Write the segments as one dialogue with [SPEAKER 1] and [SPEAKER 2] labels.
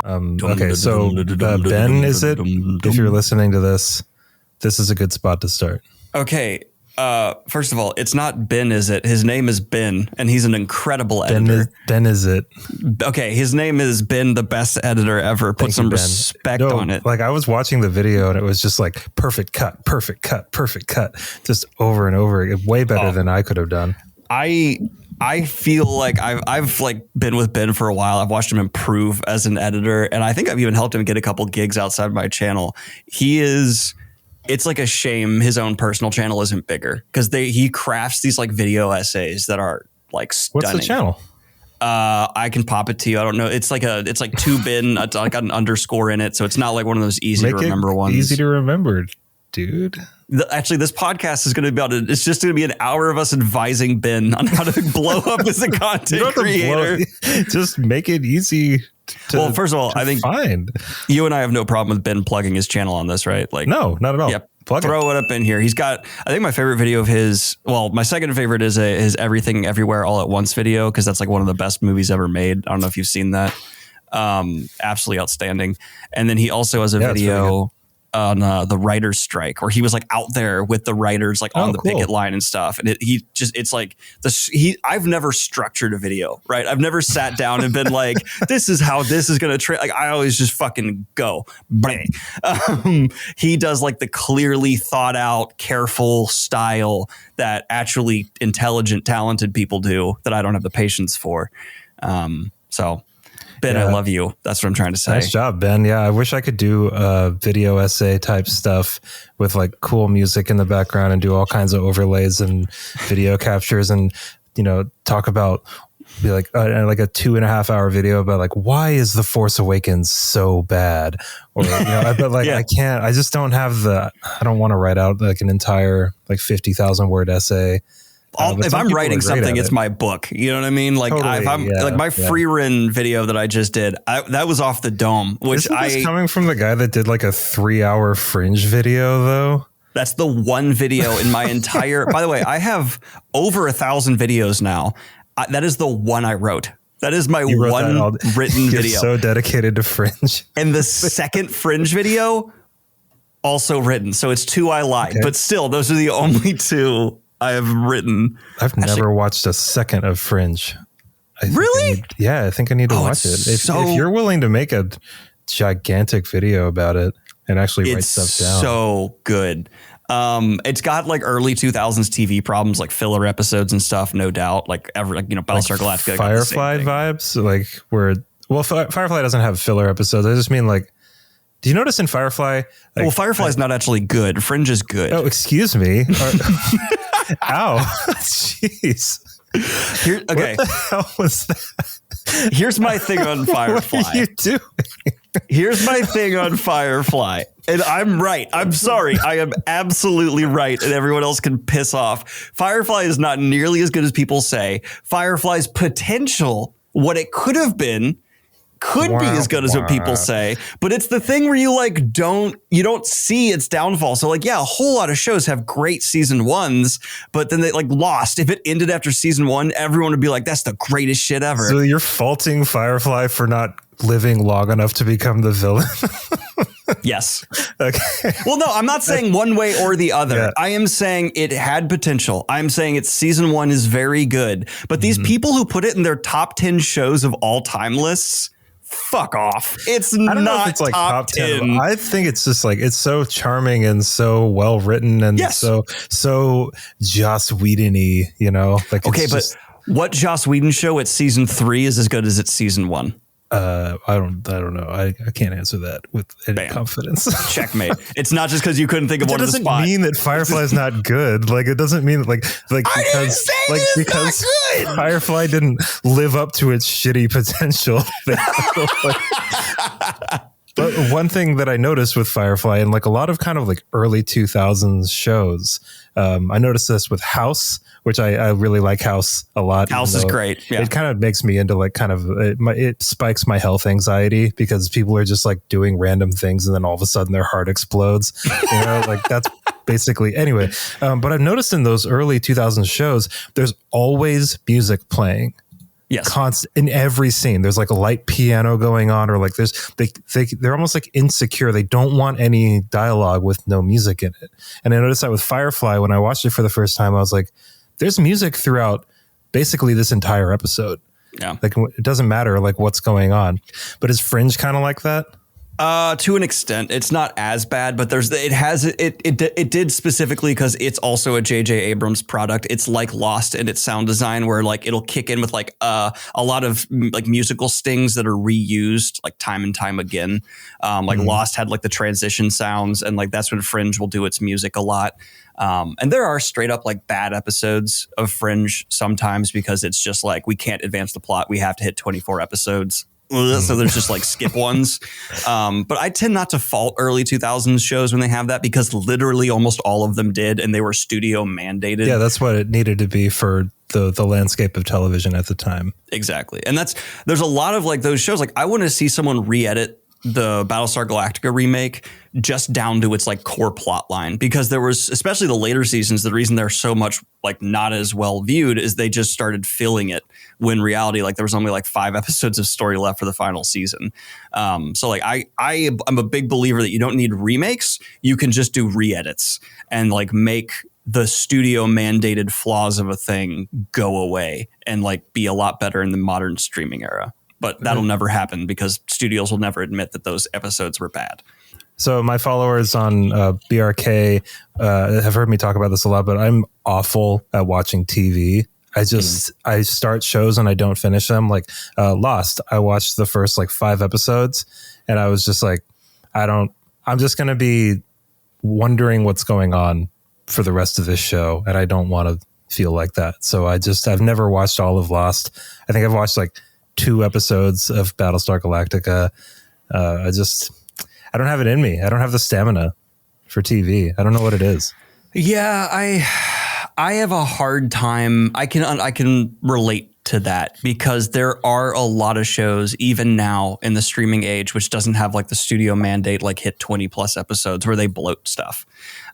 [SPEAKER 1] Okay, so Ben, is it? If you're listening to this, this is a good spot to start.
[SPEAKER 2] Okay. First of all, it's not Ben, is it? His name is Ben, and he's an incredible editor.
[SPEAKER 1] Ben, is it?
[SPEAKER 2] Okay, his name is Ben, the best editor ever. Put some respect on it.
[SPEAKER 1] Like I was watching the video, and it was just like perfect cut, just over and over. Way better than I could have done.
[SPEAKER 2] I feel like I've like been with Ben for a while. I've watched him improve as an editor, and I think I've even helped him get a couple gigs outside my channel. It's like a shame his own personal channel isn't bigger because he crafts these like video essays that are like stunning.
[SPEAKER 1] What's the channel?
[SPEAKER 2] I can pop it to you. I don't know. It's like two bin. It's like an underscore in it, so it's not like one of those easy to remember ones.
[SPEAKER 1] Easy to remember, dude.
[SPEAKER 2] Actually, this podcast is going to be it's just going to be an hour of us advising Ben on how to blow up as a content creator.
[SPEAKER 1] Just make it easy.
[SPEAKER 2] Well, first of all, I think you and I have no problem with Ben plugging his channel on this, right? Like,
[SPEAKER 1] no, not at all.
[SPEAKER 2] Yep. Throw it up in here. He's got, I think my favorite video of his, well, my second favorite is his Everything Everywhere All at Once video, because that's like one of the best movies ever made. I don't know if you've seen that. Absolutely outstanding. And then he also has a video on the writer's strike, where he was like out there with the writers, like on the picket line and stuff. And it's like I've never structured a video, right? I've never sat down and been like, this is how this is going to like, I always just fucking go. He does like the clearly thought out, careful style that actually intelligent, talented people do that I don't have the patience for. So Ben, I love you. That's what I'm trying to say.
[SPEAKER 1] Nice job, Ben. Yeah, I wish I could do video essay type stuff with like cool music in the background and do all kinds of overlays and video captures and, talk about like a 2.5 hour video about like, why is The Force Awakens so bad? Or, but like, I can't, I just don't have I don't want to write out like an entire like 50,000 word essay.
[SPEAKER 2] If I'm writing something, it's my book. You know what I mean? Like
[SPEAKER 1] totally,
[SPEAKER 2] like my free run video that I just did, that was off the dome. Which
[SPEAKER 1] Isn't this coming from the guy that did like a 3-hour Fringe video though?
[SPEAKER 2] That's the one video in my entire. By the way, I have over 1,000 videos now. That is the one I wrote. That is my one written video.
[SPEAKER 1] You're so dedicated to Fringe.
[SPEAKER 2] And the second Fringe video, also written. So it's 2 I lied, but still, those are the only 2 I have written.
[SPEAKER 1] I've never watched a second of Fringe.
[SPEAKER 2] Really?
[SPEAKER 1] I think I need to watch it. If you're willing to make a gigantic video about it and actually write stuff down.
[SPEAKER 2] So good. It's got like early 2000s TV problems, like filler episodes and stuff, no doubt. Like Battlestar Galactica.
[SPEAKER 1] Firefly vibes, like Firefly doesn't have filler episodes. I just mean like, do you notice in Firefly? Like,
[SPEAKER 2] Firefly is not actually good. Fringe is good.
[SPEAKER 1] Oh, excuse me. Ow. Jeez.
[SPEAKER 2] Okay.
[SPEAKER 1] What the hell was that?
[SPEAKER 2] Here's my thing on Firefly.
[SPEAKER 1] What are you doing?
[SPEAKER 2] Here's my thing on Firefly. And I'm right. I'm sorry. I am absolutely right. And everyone else can piss off. Firefly is not nearly as good as people say. Firefly's potential, what it could have been, could be as good as what people say, but it's the thing where you don't see its downfall. So like, a whole lot of shows have great season 1s, but then they like Lost. If it ended after season 1, everyone would be like, that's the greatest shit ever.
[SPEAKER 1] So you're faulting Firefly for not living long enough to become the villain?
[SPEAKER 2] Yes.
[SPEAKER 1] Okay.
[SPEAKER 2] Well, no, I'm not saying one way or the other.
[SPEAKER 1] Yeah.
[SPEAKER 2] I am saying it had potential. I'm saying its season 1 is very good, but these people who put it in their top 10 shows of all time lists, fuck off. It's not
[SPEAKER 1] it's like
[SPEAKER 2] top 10.
[SPEAKER 1] I think it's just like, it's so charming and so well written and so Joss Whedon-y, like,
[SPEAKER 2] but what Joss Whedon show at season 3 is as good as its season 1?
[SPEAKER 1] I don't know. I can't answer that with any confidence.
[SPEAKER 2] Checkmate. It's not just because you couldn't think of one on the spot.
[SPEAKER 1] It doesn't mean that Firefly's not good. Like, it doesn't mean because Firefly didn't live up to its shitty potential. But one thing that I noticed with Firefly and like a lot of kind of like early 2000s shows, I noticed this with House, which I really like House a lot.
[SPEAKER 2] House is great. Yeah.
[SPEAKER 1] It kind of makes me into like kind of it spikes my health anxiety because people are just like doing random things and then all of a sudden their heart explodes. Like that's basically anyway. But I've noticed in those early 2000s shows, there's always music playing.
[SPEAKER 2] Yes.
[SPEAKER 1] Constant in every scene. There's like a light piano going on, or like they're almost like insecure. They don't want any dialogue with no music in it. And I noticed that with Firefly when I watched it for the first time. I was like, there's music throughout basically this entire episode.
[SPEAKER 2] Yeah.
[SPEAKER 1] Like it doesn't matter like what's going on. But is Fringe kind of like that?
[SPEAKER 2] To an extent, it's not as bad, but it did specifically because it's also a J.J. Abrams product. It's like Lost in its sound design, where like it'll kick in with like a lot of like musical stings that are reused like time and time again. Like Lost had like the transition sounds, and like that's when Fringe will do its music a lot. And there are straight up like bad episodes of Fringe sometimes because it's just like we can't advance the plot. We have to hit 24 episodes. So there's just like skip ones. But I tend not to fault early 2000s shows when they have that, because literally almost all of them did, and they were studio mandated.
[SPEAKER 1] Yeah, that's what it needed to be for the landscape of television at the time.
[SPEAKER 2] Exactly. And there's a lot of like those shows. Like I want to see someone re-edit the Battlestar Galactica remake just down to its like core plot line, because there was, especially the later seasons, the reason they're so much like not as well viewed is they just started filling it, when reality, like there was only like 5 episodes of story left for the final season. So like I'm a big believer that you don't need remakes. You can just do re-edits and like make the studio mandated flaws of a thing go away and like be a lot better in the modern streaming era. But that'll never happen because studios will never admit that those episodes were bad.
[SPEAKER 1] So my followers on BRK have heard me talk about this a lot, but I'm awful at watching TV. I start shows and I don't finish them. Like Lost, I watched the first like 5 episodes and I was just like, I'm just going to be wondering what's going on for the rest of this show. And I don't want to feel like that. So I've never watched all of Lost. I think I've watched like 2 episodes of Battlestar Galactica. I don't have it in me. I don't have the stamina for TV. I don't know what it is.
[SPEAKER 2] Yeah, I have a hard time. I can relate to that, because there are a lot of shows even now in the streaming age which doesn't have like the studio mandate, like hit 20 plus episodes, where they bloat stuff.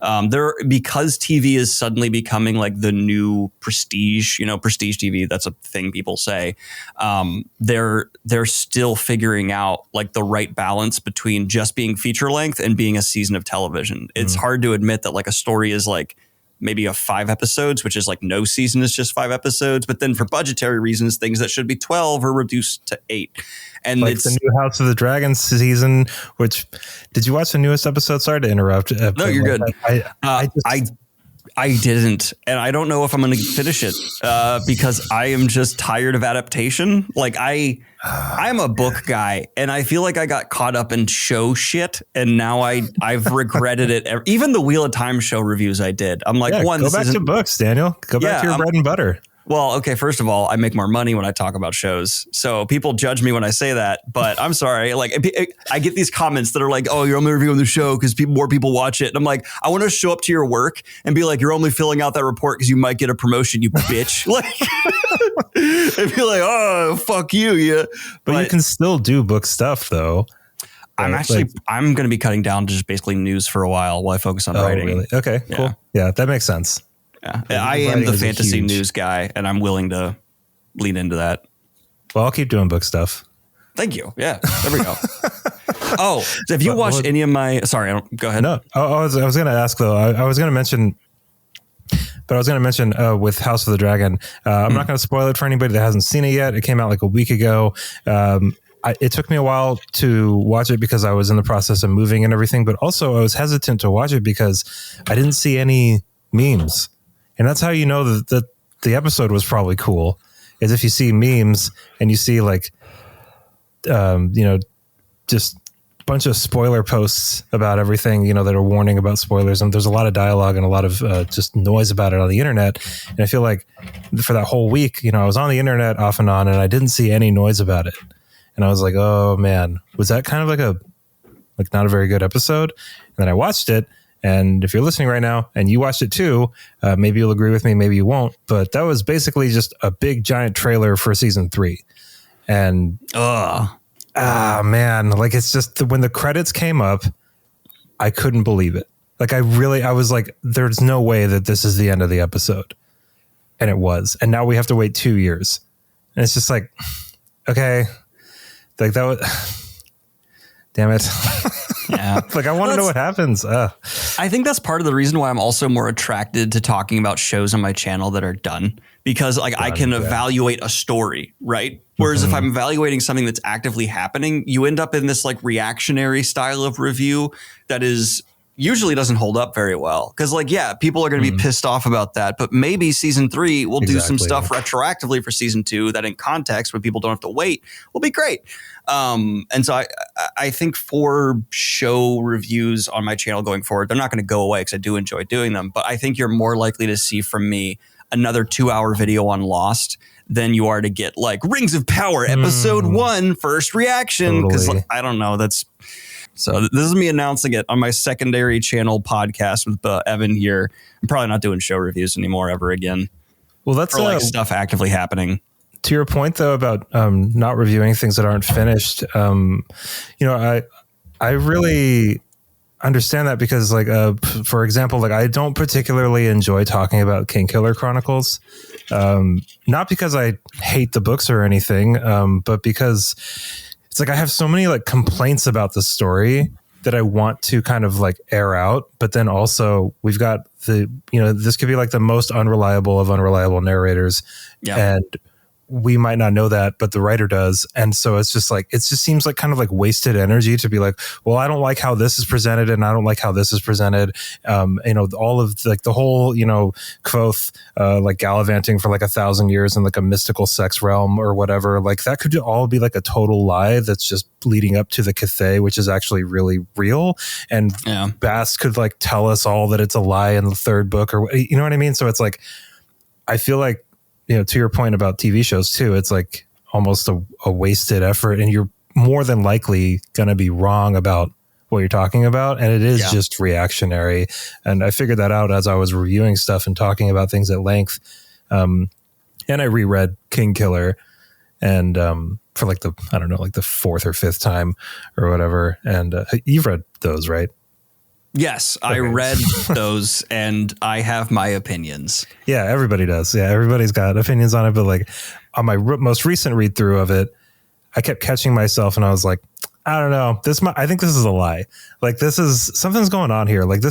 [SPEAKER 2] Because TV is suddenly becoming like the new prestige, prestige TV. That's a thing people say. They're still figuring out like the right balance between just being feature length and being a season of television. It's hard to admit that like a story is like maybe a 5 episodes, which is like no season is just 5 episodes. But then for budgetary reasons, things that should be 12 are reduced to 8. And
[SPEAKER 1] like
[SPEAKER 2] it's
[SPEAKER 1] the new House of the Dragon season, which did you watch the newest episode? Sorry to interrupt.
[SPEAKER 2] No, you're good. I didn't. And I don't know if I'm going to finish it because I am just tired of adaptation. Like I'm a book guy, and I feel like I got caught up in show shit, and now I've regretted it. Even the Wheel of Time show reviews I did. I'm like,
[SPEAKER 1] go back to books, Daniel. Go back to your bread and butter.
[SPEAKER 2] Well, okay, first of all, I make more money when I talk about shows. So people judge me when I say that, but I'm sorry. Like I get these comments that are like, oh, you're only reviewing the show because more people watch it. And I'm like, I want to show up to your work and be like, you're only filling out that report because you might get a promotion, you bitch. Like, and be like, oh, fuck you. Yeah.
[SPEAKER 1] But you can still do book stuff though.
[SPEAKER 2] I'm going to be cutting down to just basically news for a while I focus on writing.
[SPEAKER 1] Really? Okay, cool. Yeah, that makes sense.
[SPEAKER 2] Yeah, I am the fantasy news guy, and I'm willing to lean into that.
[SPEAKER 1] Well, I'll keep doing book stuff.
[SPEAKER 2] Thank you. Yeah, there we go. Oh, so have you watched any of my? Sorry, go ahead.
[SPEAKER 1] No, I was going to ask though. I was going to mention, but I was going to mention with House of the Dragon. I'm not going to spoil it for anybody that hasn't seen it yet. It came out like a week ago. It took me a while to watch it because I was in the process of moving and everything, but also I was hesitant to watch it because I didn't see any memes. And that's how you know that the episode was probably cool, is if you see memes and you see like, just a bunch of spoiler posts about everything, that are warning about spoilers. And there's a lot of dialogue and a lot of just noise about it on the internet. And I feel like for that whole week, I was on the internet off and on, and I didn't see any noise about it. And I was like, oh man, was that kind of like not a very good episode? And then I watched it. And if you're listening right now and you watched it too, maybe you'll agree with me, maybe you won't. But that was basically just a big giant trailer for season 3. And man, like it's just when the credits came up, I couldn't believe it. Like I was like, there's no way that this is the end of the episode. And it was. And now we have to wait 2 years And it's just like, okay, like that was, damn it.
[SPEAKER 2] Yeah.
[SPEAKER 1] Like, I want to know what happens.
[SPEAKER 2] I think that's part of the reason why I'm also more attracted to talking about shows on my channel that are done, because like I can evaluate a story, right? Whereas if I'm evaluating something that's actively happening, you end up in this like reactionary style of review that is usually doesn't hold up very well. Cause like, yeah, people are going to be pissed off about that, but maybe season 3 will do some stuff retroactively for season 2 that in context, when people don't have to wait, will be great. And so I think for show reviews on my channel going forward, they're not going to go away because I do enjoy doing them. But I think you're more likely to see from me another 2-hour video on Lost than you are to get like Rings of Power episode 1 first reaction. Because like, I don't know. So this is me announcing it on my secondary channel podcast with Evan here. I'm probably not doing show reviews anymore ever again.
[SPEAKER 1] Well, that's
[SPEAKER 2] like stuff actively happening.
[SPEAKER 1] To your point, though, about not reviewing things that aren't finished, I really understand that because, like, for example, like I don't particularly enjoy talking about Kingkiller Chronicles, not because I hate the books or anything, but because it's like I have so many like complaints about the story that I want to kind of like air out, but then also we've got this could be like the most unreliable of unreliable narrators, and we might not know that, but the writer does. And so it's just like, it just seems like kind of like wasted energy to be like, well, I don't like how this is presented and I don't like how this is presented. All of like the whole, Kvothe, like gallivanting for like 1,000 years in like a mystical sex realm or whatever, like that could all be like a total lie that's just leading up to the Cathay, which is actually really real. And Bast could like tell us all that it's a lie in the 3rd book, or you know what I mean? So it's like, I feel like, to your point about TV shows too, it's like almost a wasted effort, and you're more than likely going to be wrong about what you're talking about. And it is just reactionary. And I figured that out as I was reviewing stuff and talking about things at length. And I reread Kingkiller and for like the 4th or 5th time or whatever. And you've read those, right?
[SPEAKER 2] Yes, okay. I read those and I have my opinions.
[SPEAKER 1] Yeah, everybody does. Yeah, everybody's got opinions on it. But like on my most recent read through of it, I kept catching myself and I was like, I don't know. I think this is a lie. Like something's going on here. Like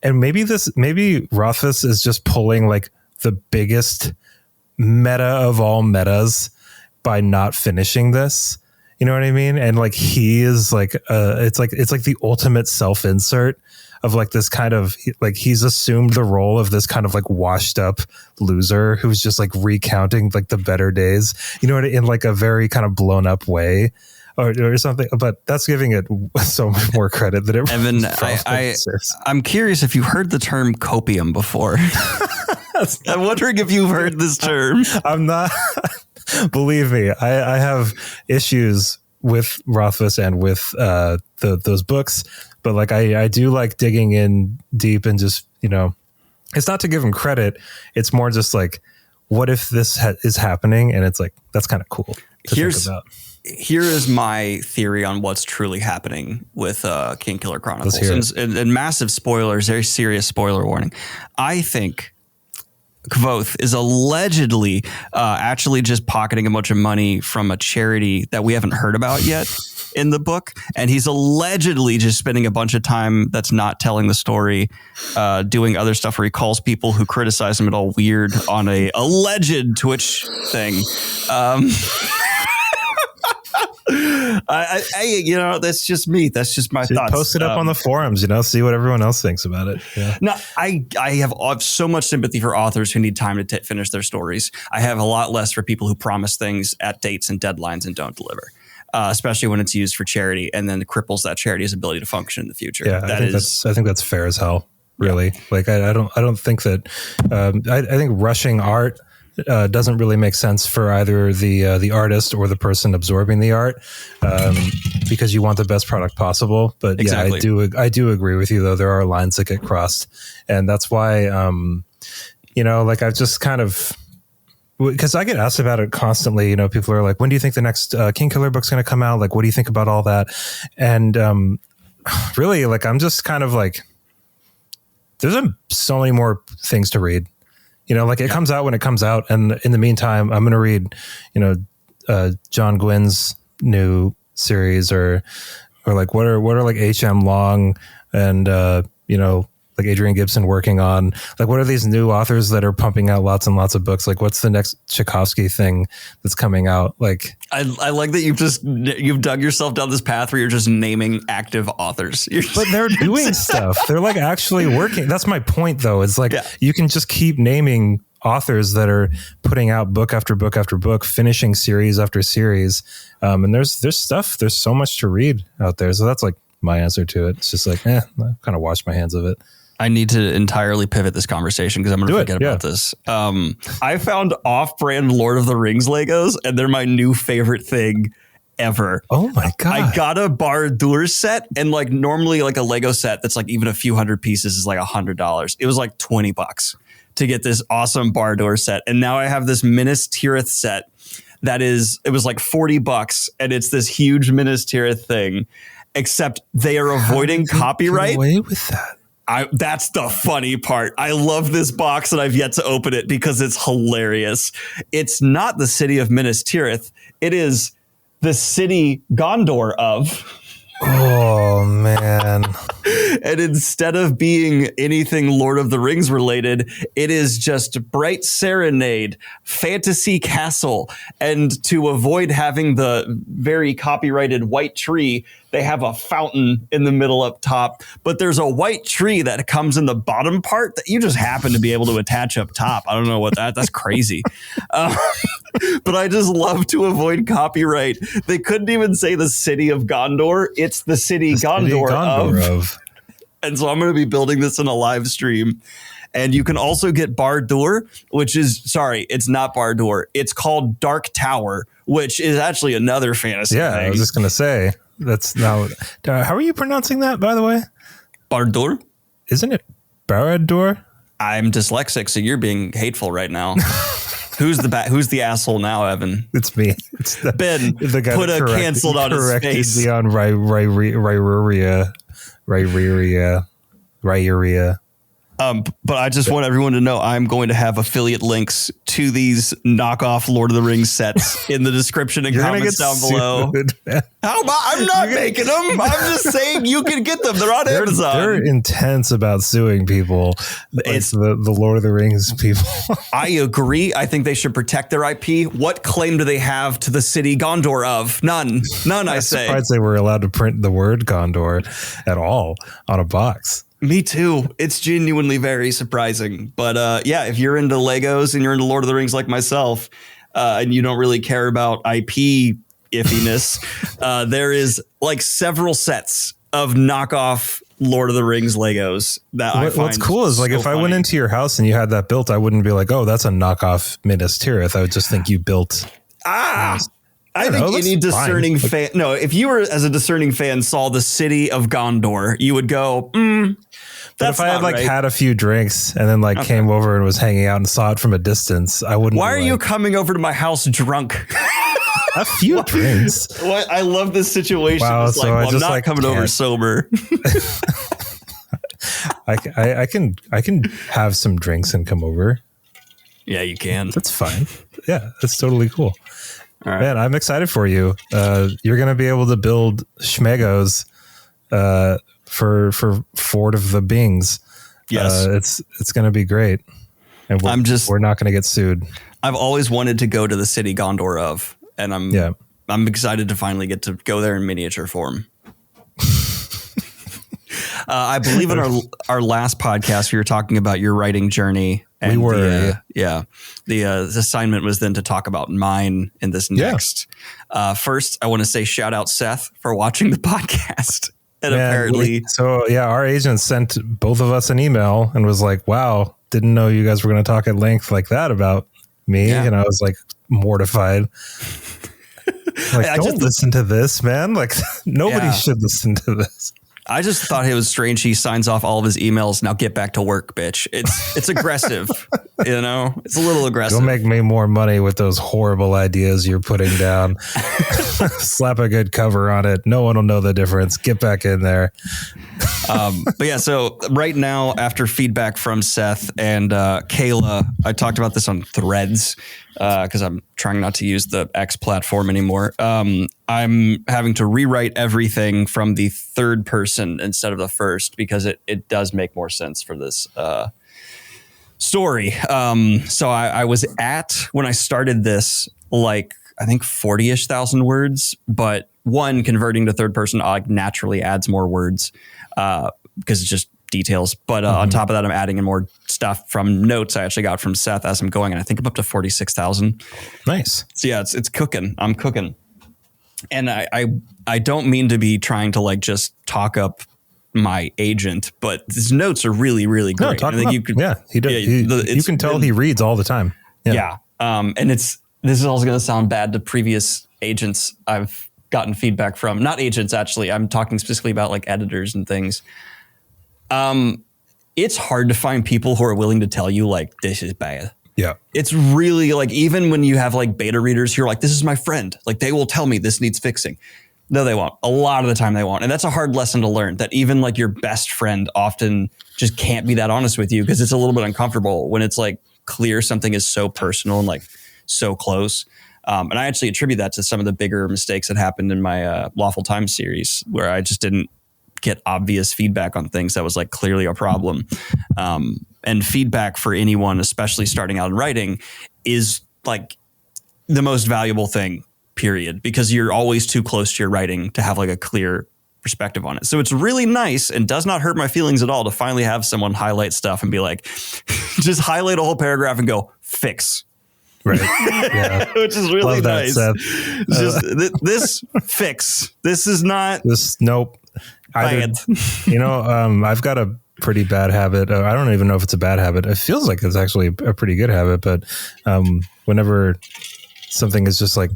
[SPEAKER 1] maybe Rothfuss is just pulling like the biggest meta of all metas by not finishing this. You know what I mean? And like he is like it's like the ultimate self-insert of like this kind of like he's assumed the role of this kind of like washed up loser who's just like recounting like the better days, in like a very kind of blown up way or something. But that's giving it so much more credit than it.
[SPEAKER 2] Evan, I'm curious if you heard the term copium before. I'm wondering if you've heard this term.
[SPEAKER 1] I'm not. Believe me, I have issues with Rothfuss and with those books, but like I do like digging in deep and just it's not to give him credit. It's more just like, what if this is happening? And it's like that's kind of cool to think about.
[SPEAKER 2] Here is my theory on what's truly happening with Kingkiller Chronicles, and massive spoilers, very serious spoiler warning. I think Kvothe is allegedly actually just pocketing a bunch of money from a charity that we haven't heard about yet in the book. And he's allegedly just spending a bunch of time that's not telling the story, doing other stuff where he calls people who criticize him at all weird on a alleged Twitch thing. That's just me. That's just my thoughts.
[SPEAKER 1] Post it up on the forums, see what everyone else thinks about it. Yeah.
[SPEAKER 2] No, I have so much sympathy for authors who need time to finish their stories. I have a lot less for people who promise things at dates and deadlines and don't deliver, especially when it's used for charity and then it cripples that charity's ability to function in the future.
[SPEAKER 1] Yeah, I think that's fair as hell. Really, like I don't think that. I think rushing art doesn't really make sense for either the artist or the person absorbing the art, because you want the best product possible. But exactly. I do agree with you though. There are lines that get crossed, and that's why like I've just kind of, because I get asked about it constantly. People are like, when do you think the next Kingkiller book's going to come out? Like, what do you think about all that? And really, like I'm just kind of like, there's so many more things to read. You know, like it comes out when it comes out. And in the meantime, I'm going to read, you know, John Gwynn's new series or like what are like H.M. Long and, you know, like Adrian Gibson working on, like, what are these new authors that are pumping out lots and lots of books? Like, what's the next Tchaikovsky thing that's coming out? Like,
[SPEAKER 2] I like that you've dug yourself down this path where you're just naming active authors.
[SPEAKER 1] But they're doing stuff. They're like actually working. That's my point, though. It's like you can just keep naming authors that are putting out book after book after book, finishing series after series. And there's stuff. There's so much to read out there. So that's like my answer to it. It's just like, I kind of wash my hands of it.
[SPEAKER 2] I need to entirely pivot this conversation because I'm going to forget about this. I found off-brand Lord of the Rings Legos, and they're my new favorite thing ever.
[SPEAKER 1] Oh my God.
[SPEAKER 2] I got a Barad-dûr set, and like normally like a Lego set that's like even a few hundred pieces is like $100. It was like $20 to get this awesome Barad-dûr set. And now I have this Minas Tirith set it was like $40, and it's this huge Minas Tirith thing, except they are avoiding copyright.
[SPEAKER 1] Get away with that.
[SPEAKER 2] That's the funny part. I love this box and I've yet to open it because it's hilarious. It's not the city of Minas Tirith. It is the city Gondor of.
[SPEAKER 1] Oh, man.
[SPEAKER 2] And instead of being anything Lord of the Rings related, it is just Bright Serenade, Fantasy Castle. And to avoid having the very copyrighted white tree, they have a fountain in the middle up top, but there's a white tree that comes in the bottom part that you just happen to be able to attach up top. I don't know what that's crazy. But I just love to avoid copyright. They couldn't even say the city of Gondor. It's the city Gondor of. And so I'm going to be building this in a live stream. And you can also get Barad-dûr, which is, sorry, it's not Barad-dûr. It's called Dark Tower, which is actually another fantasy thing.
[SPEAKER 1] I was just going to say, that's now, how are you pronouncing that, by the way?
[SPEAKER 2] Barad-dûr?
[SPEAKER 1] Isn't it Barad-dûr?
[SPEAKER 2] I'm dyslexic, so you're being hateful right now. Who's the asshole now, Evan?
[SPEAKER 1] It's me. It's
[SPEAKER 2] Ben. The guy put a canceled on his face.
[SPEAKER 1] Me on Ryuria.
[SPEAKER 2] But I just want everyone to know I'm going to have affiliate links to these knockoff Lord of the Rings sets in the description and comments down below. I'm not making them. I'm just saying you can get them. They're on Amazon.
[SPEAKER 1] They're intense about suing people. It's the Lord of the Rings people.
[SPEAKER 2] I agree. I think they should protect their IP. What claim do they have to the city Gondor of? None. I say.
[SPEAKER 1] I'm surprised they were allowed to print the word Gondor at all on a box.
[SPEAKER 2] Me too. It's genuinely very surprising. But if you're into Legos and you're into Lord of the Rings like myself, and you don't really care about IP iffiness, there is like several sets of knockoff Lord of the Rings Legos that I find
[SPEAKER 1] what's cool is like, so if I went into your house and you had that built, I wouldn't be like, oh, that's a knockoff Minas Tirith. I would just think you built.
[SPEAKER 2] I think any discerning fan. No, if you were as a discerning fan saw the city of Gondor, you would go,
[SPEAKER 1] But if I had had a few drinks and then came over and was hanging out and saw it from a distance, I wouldn't.
[SPEAKER 2] Why are you coming over to my house drunk?
[SPEAKER 1] A few drinks.
[SPEAKER 2] What? I love this situation. Wow, it's like, I'm not coming over sober.
[SPEAKER 1] I can have some drinks and come over.
[SPEAKER 2] Yeah, you can.
[SPEAKER 1] That's fine. Yeah, that's totally cool.
[SPEAKER 2] All right.
[SPEAKER 1] Man, I'm excited for you. You're going to be able to build Schmegos for Fort of the Bings.
[SPEAKER 2] Yes.
[SPEAKER 1] It's going to be great. And we're not going to get sued.
[SPEAKER 2] I've always wanted to go to the city Gondor of, and I'm excited to finally get to go there in miniature form. I believe in our last podcast, we were talking about your writing journey. And we were, the assignment was then to talk about mine in this next. First, I want to say shout out Seth for watching the podcast. And apparently,
[SPEAKER 1] our agent sent both of us an email and was like, "Wow, didn't know you guys were going to talk at length like that about me." And I was like mortified. Don't listen to this, man. Like nobody should listen to this.
[SPEAKER 2] I just thought it was strange. He signs off all of his emails. Now get back to work, bitch. It's aggressive. You know, it's a little aggressive.
[SPEAKER 1] You'll make me more money with those horrible ideas you're putting down. Slap a good cover on it. No one will know the difference. Get back in there.
[SPEAKER 2] But yeah, so right now, after feedback from Seth and Kayla, I talked about this on Threads because I'm trying not to use the X platform anymore. I'm having to rewrite everything from the third person instead of the first because it does make more sense for this story. So I was at, when I started this, like, I think 40-ish thousand words, but one, converting to third person naturally adds more words because it's just details. But on top of that, I'm adding in more stuff from notes I actually got from Seth as I'm going. And I think I'm up to 46,000.
[SPEAKER 1] Nice.
[SPEAKER 2] So yeah, it's cooking. I'm cooking. And I don't mean to be trying to like just talk up my agent, but his notes are really, really great.
[SPEAKER 1] No, you can tell he reads all the time.
[SPEAKER 2] Yeah. And this is also going to sound bad to previous agents I've gotten feedback from. Not agents, actually. I'm talking specifically about like editors and things. It's hard to find people who are willing to tell you like, this is bad.
[SPEAKER 1] Yeah.
[SPEAKER 2] It's really like, even when you have like beta readers who are like, this is my friend, like they will tell me this needs fixing. No, they won't. A lot of the time they won't. And that's a hard lesson to learn, that even like your best friend often just can't be that honest with you because it's a little bit uncomfortable when it's like clear something is so personal and like so close. And I actually attribute that to some of the bigger mistakes that happened in my Lawful Time series, where I just didn't get obvious feedback on things that was like clearly a problem. And feedback for anyone, especially starting out in writing, is like the most valuable thing, period, because you're always too close to your writing to have like a clear perspective on it. So it's really nice and does not hurt my feelings at all to finally have someone highlight stuff and be like, just highlight a whole paragraph and go fix.
[SPEAKER 1] Right. Yeah.
[SPEAKER 2] Which is really nice.
[SPEAKER 1] Seth.
[SPEAKER 2] This fix. This is not
[SPEAKER 1] this. Nope. I've got a pretty bad habit. I don't even know if it's a bad habit. It feels like it's actually a pretty good habit, but whenever something is just like,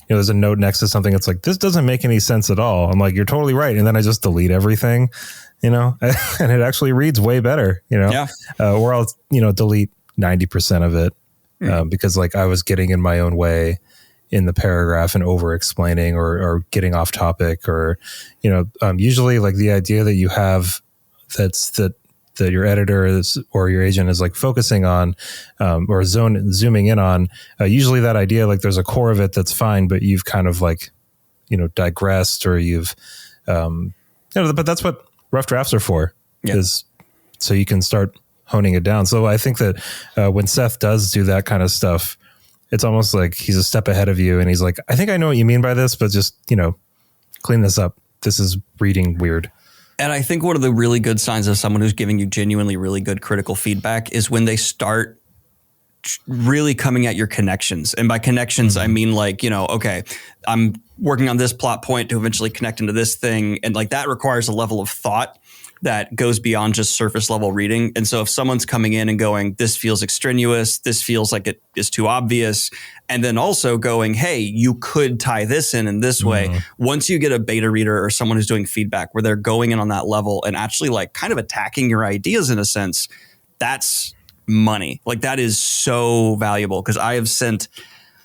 [SPEAKER 1] there's a note next to something, it's like, this doesn't make any sense at all. I'm like, you're totally right. And then I just delete everything, and it actually reads way better,
[SPEAKER 2] Yeah.
[SPEAKER 1] Or I'll, delete 90% of it because like I was getting in my own way in the paragraph and over explaining or getting off topic or, usually like the idea that you have that your editor is, or your agent is like focusing on or zooming in on, usually that idea, like there's a core of it that's fine, but you've kind of like, digressed or you've, but that's what rough drafts are for, is so you can start honing it down. So I think that when Seth does do that kind of stuff, it's almost like he's a step ahead of you and he's like, I think I know what you mean by this, but just, clean this up. This is reading weird.
[SPEAKER 2] And I think one of the really good signs of someone who's giving you genuinely really good critical feedback is when they start really coming at your connections. And by connections, I mean like, okay, I'm working on this plot point to eventually connect into this thing. And like that requires a level of thought that goes beyond just surface level reading. And so if someone's coming in and going, this feels extraneous, this feels like it is too obvious, and then also going, hey, you could tie this in this way. Once you get a beta reader or someone who's doing feedback where they're going in on that level and actually like kind of attacking your ideas in a sense, that's money. Like that is so valuable, because I have sent,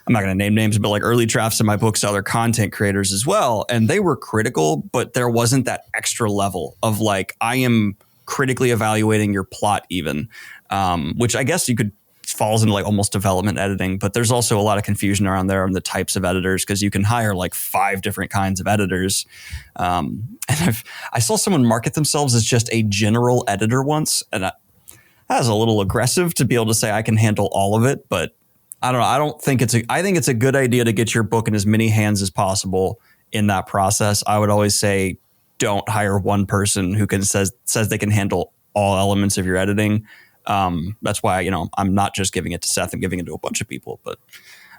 [SPEAKER 2] I'm not going to name names, but like early drafts of my books to other content creators as well. And they were critical, but there wasn't that extra level of like, I am critically evaluating your plot even, which I guess you could falls into like almost development editing, but there's also a lot of confusion around there on the types of editors, because you can hire like 5 different kinds of editors. And I saw someone market themselves as just a general editor once. And that was a little aggressive to be able to say I can handle all of it, but I don't know. I think it's a good idea to get your book in as many hands as possible in that process. I would always say, don't hire one person who says they can handle all elements of your editing. That's why, I'm not just giving it to Seth. I'm giving it to a bunch of people, but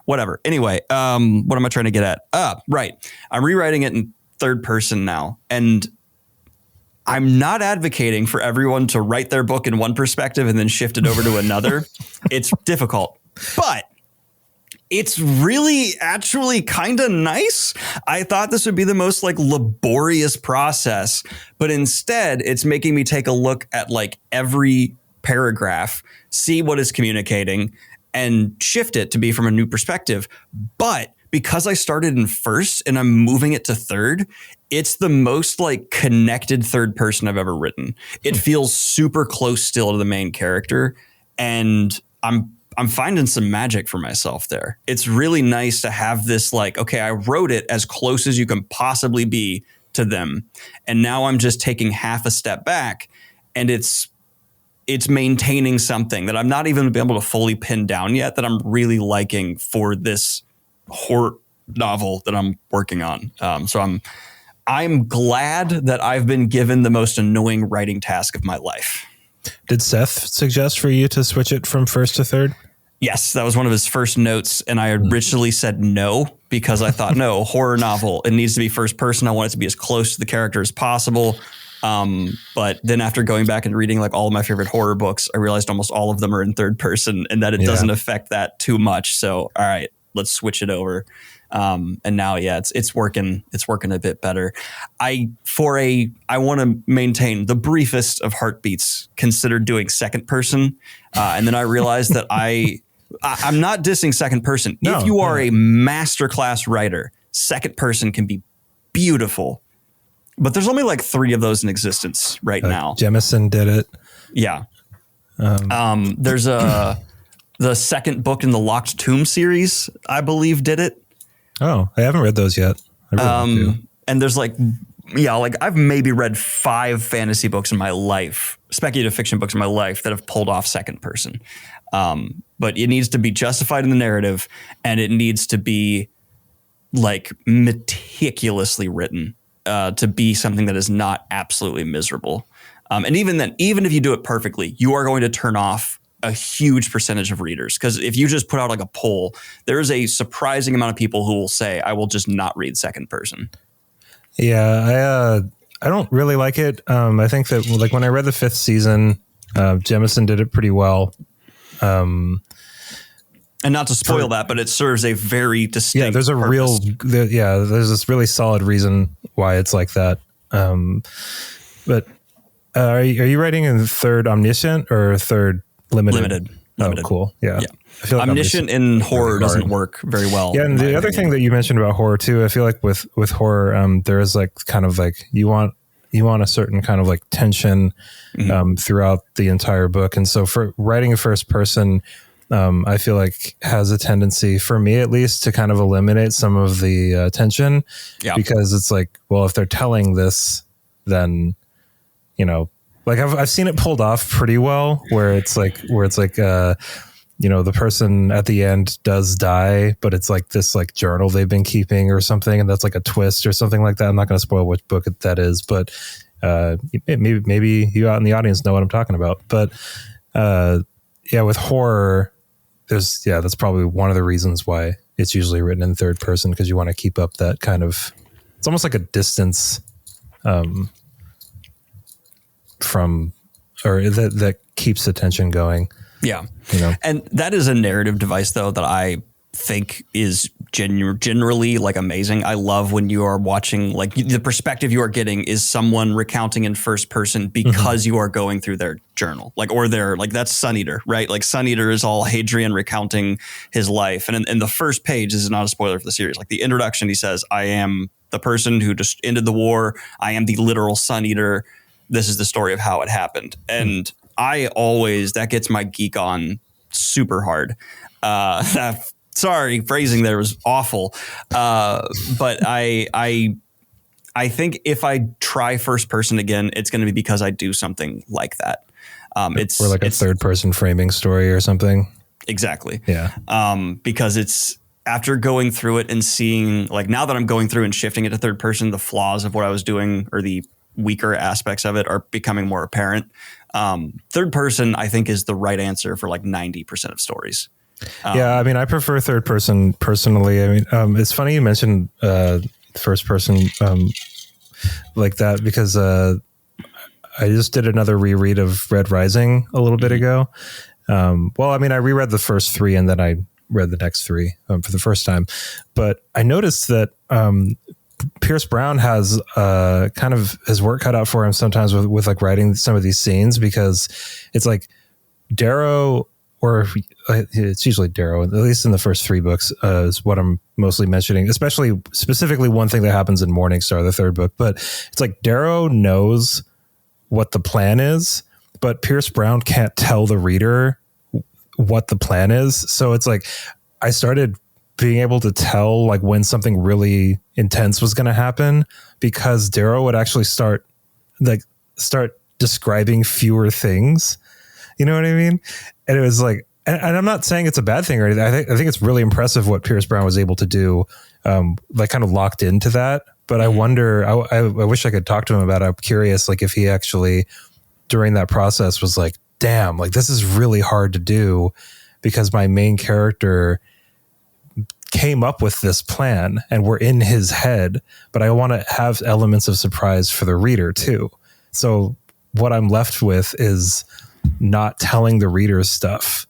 [SPEAKER 2] whatever. Anyway, what am I trying to get at? Right. I'm rewriting it in third person now. And I'm not advocating for everyone to write their book in one perspective and then shift it over to another. It's difficult. But it's really actually kind of nice. I thought this would be the most like laborious process, but instead it's making me take a look at like every paragraph, see what it's communicating, and shift it to be from a new perspective. But because I started in first and I'm moving it to third, it's the most like connected third person I've ever written. It feels super close still to the main character, and I'm finding some magic for myself there. It's really nice to have this like, okay, I wrote it as close as you can possibly be to them, and now I'm just taking half a step back, and it's maintaining something that I'm not even able to fully pin down yet that I'm really liking for this horror novel that I'm working on. So I'm glad that I've been given the most annoying writing task of my life. Did
[SPEAKER 1] Seth suggest for you to switch it from first to third?
[SPEAKER 2] Yes, that was one of his first notes. And I originally said no, because I thought, no, horror novel, it needs to be first person. I want it to be as close to the character as possible. But then after going back and reading like all of my favorite horror books, I realized almost all of them are in third person and that it doesn't affect that too much. So, all right, let's switch it over. And now, it's working a bit better. I want to maintain the briefest of heartbeats, considered doing second person. And then I realized that I'm not dissing second person. No, if you are a masterclass writer, second person can be beautiful. But there's only like 3 of those in existence right now.
[SPEAKER 1] Jemison did it.
[SPEAKER 2] Yeah. There's the second book in the Locked Tomb series, I believe, did it.
[SPEAKER 1] Oh, I haven't read those yet.
[SPEAKER 2] And there's like I've maybe read 5 fantasy books in my life, speculative fiction books in my life that have pulled off second person. But it needs to be justified in the narrative, and it needs to be like meticulously written. To be something that is not absolutely miserable. And even then, even if you do it perfectly, you are going to turn off a huge percentage of readers. Because if you just put out like a poll, there is a surprising amount of people who will say, I will just not read second person.
[SPEAKER 1] Yeah, I don't really like it. I think that like when I read the 5th season, Jemison did it pretty well.
[SPEAKER 2] And not to spoil that, but it serves a very distinct
[SPEAKER 1] there's a
[SPEAKER 2] purpose.
[SPEAKER 1] There's this really solid reason why it's like that. But are you writing in third omniscient or third limited?
[SPEAKER 2] Limited.
[SPEAKER 1] Oh, cool. Yeah.
[SPEAKER 2] I feel like omniscient in horror really doesn't work very well.
[SPEAKER 1] Yeah, and the other thing that you mentioned about horror too, I feel like with horror, there is like kind of like you want a certain kind of like tension throughout the entire book, and so for writing first person. I feel like has a tendency, for me at least, to kind of eliminate some of the tension, because it's like, well, if they're telling this, then, like I've seen it pulled off pretty well, where it's like, the person at the end does die, but it's like this like journal they've been keeping or something, and that's like a twist or something like that. I'm not going to spoil which book that is, but maybe you out in the audience know what I'm talking about. But with horror. That's probably one of the reasons why it's usually written in third person, because you want to keep up that kind of, it's almost like a distance from, or that keeps the tension going.
[SPEAKER 2] Yeah. And that is a narrative device though that I think is generally like amazing. I love when you are watching, like the perspective you are getting is someone recounting in first person because you are going through their journal, like, or their, like that's Sun Eater, right? Like Sun Eater is all Hadrian recounting his life. And in the first page, this is not a spoiler for the series. Like the introduction, he says, I am the person who just ended the war. I am the literal Sun Eater. This is the story of how it happened. And that gets my geek on super hard. Sorry, phrasing there was awful. But I think if I try first person again, it's going to be because I do something like that. It's
[SPEAKER 1] like a third person framing story or something.
[SPEAKER 2] Exactly.
[SPEAKER 1] Yeah.
[SPEAKER 2] Because it's after going through it and seeing, like now that I'm going through and shifting it to third person, the flaws of what I was doing or the weaker aspects of it are becoming more apparent. Third person, I think, is the right answer for like 90% of stories.
[SPEAKER 1] I mean, I prefer third person personally. I mean, it's funny you mentioned first person like that, because I just did another reread of Red Rising a little bit ago. Well, I mean, I reread the first 3 and then I read the next 3 for the first time. But I noticed that Pierce Brown has kind of his work cut out for him sometimes with like writing some of these scenes, because it's like Darrow, or it's usually Darrow, at least in the first 3 books, is what I'm mostly mentioning, specifically one thing that happens in Morningstar, the 3rd book. But it's like Darrow knows what the plan is, but Pierce Brown can't tell the reader what the plan is. So it's like I started being able to tell like when something really intense was going to happen, because Darrow would actually start describing fewer things. You know what I mean? And it was like, and I'm not saying it's a bad thing or anything. I think it's really impressive what Pierce Brown was able to do, like kind of locked into that. But I wonder, I wish I could talk to him about it. I'm curious, like if he actually during that process was like, damn, like this is really hard to do because my main character came up with this plan and we're in his head, but I want to have elements of surprise for the reader too. So what I'm left with is not telling the reader stuff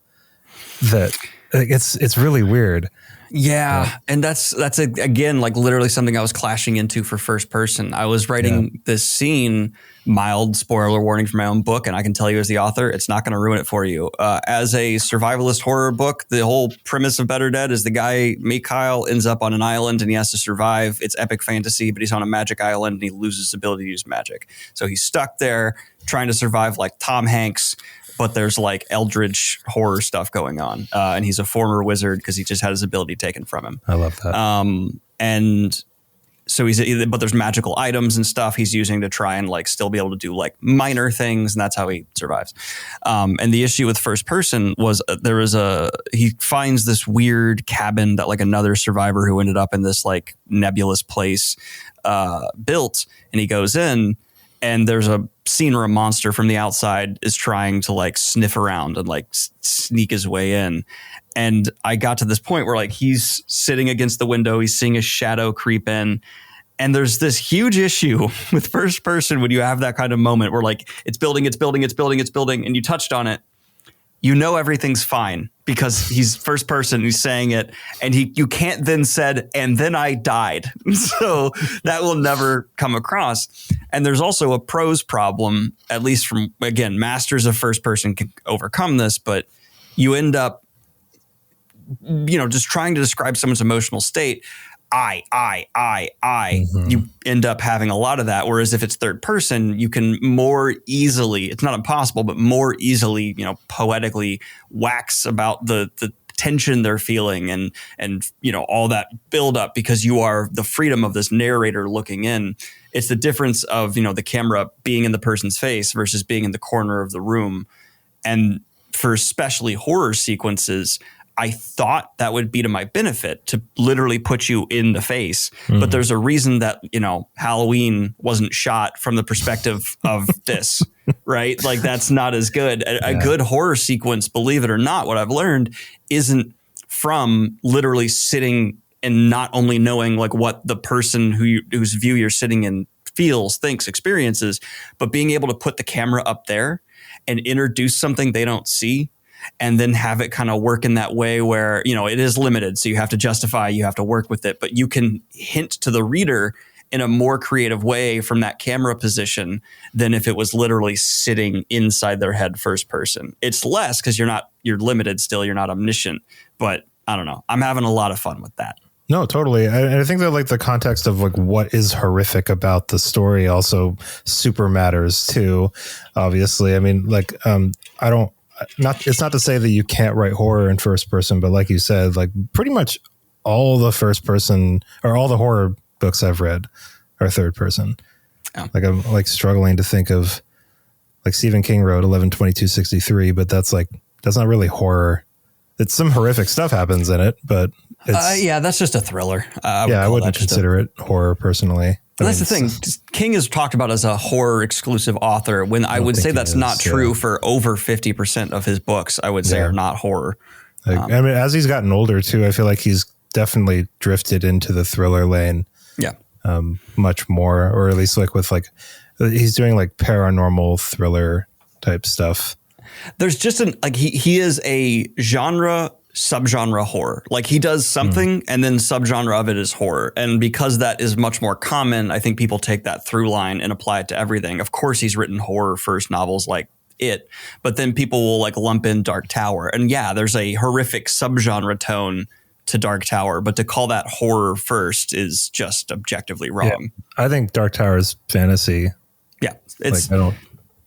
[SPEAKER 1] that it's really weird.
[SPEAKER 2] Yeah. And that's again, like literally something I was clashing into for first person. I was writing this scene, mild spoiler warning for my own book. And I can tell you as the author, it's not going to ruin it for you. As a survivalist horror book, the whole premise of Better Dead is the guy, Mikhail, ends up on an island and he has to survive. It's epic fantasy, but he's on a magic island and he loses his ability to use magic. So he's stuck there trying to survive like Tom Hanks, but there's like eldritch horror stuff going on. And he's a former wizard because he just had his ability taken from him.
[SPEAKER 1] I love that.
[SPEAKER 2] And so but there's magical items and stuff he's using to try and like still be able to do like minor things. And that's how he survives. And the issue with first person was he finds this weird cabin that like another survivor who ended up in this like nebulous place built, and he goes in. And there's a scene where a monster from the outside is trying to like sniff around and like sneak his way in. And I got to this point where like he's sitting against the window, he's seeing a shadow creep in. And there's this huge issue with first person when you have that kind of moment where like it's building, and you touched on it. You know everything's fine because he's first person, he's saying it, and you can't then said, and then I died. So that will never come across. And there's also a prose problem, at least from, again, masters of first person can overcome this, but you end up, just trying to describe someone's emotional state. You end up having a lot of that. Whereas if it's third person, you can more easily, it's not impossible, but more easily, poetically wax about the tension they're feeling and all that build up because you are the freedom of this narrator looking in. It's the difference of, the camera being in the person's face versus being in the corner of the room. And for especially horror sequences, I thought that would be to my benefit to literally put you in the face. Mm-hmm. But there's a reason that, Halloween wasn't shot from the perspective of this, right? Like that's not as good. A good horror sequence, believe it or not, what I've learned isn't from literally sitting and not only knowing like what the person whose view you're sitting in feels, thinks, experiences, but being able to put the camera up there and introduce something they don't see. And then have it kind of work in that way where, it is limited. So you have to justify, you have to work with it, but you can hint to the reader in a more creative way from that camera position than if it was literally sitting inside their head first person. It's less because you're limited still, you're not omniscient, but I don't know. I'm having a lot of fun with that. No, totally.
[SPEAKER 1] I think that like the context of like what is horrific about the story also super matters too. Obviously. I mean, like, it's not to say that you can't write horror in first person, but like you said, like pretty much all the first person or all the horror books I've read are third person. Oh. Like I'm like struggling to think of like Stephen King wrote 11/22/63, but that's not really horror. It's some horrific stuff happens in it, but
[SPEAKER 2] that's just a thriller.
[SPEAKER 1] I wouldn't consider it horror personally.
[SPEAKER 2] That's the thing. King is talked about as a horror exclusive author when I would say that's not true for over 50% of his books. I would say are not horror.
[SPEAKER 1] I mean, as he's gotten older too, I feel like he's definitely drifted into the thriller lane. Yeah. Much more, or at least like with like, he's doing like paranormal thriller type stuff.
[SPEAKER 2] There's just he is a subgenre horror. Like he does something and then subgenre of it is horror. And because that is much more common, I think people take that through line and apply it to everything. Of course, he's written horror first novels like it. But then people will like lump in Dark Tower. And yeah, there's a horrific subgenre tone to Dark Tower, but to call that horror first is just objectively wrong.
[SPEAKER 1] Yeah, I think Dark Tower is fantasy.
[SPEAKER 2] Yeah, it's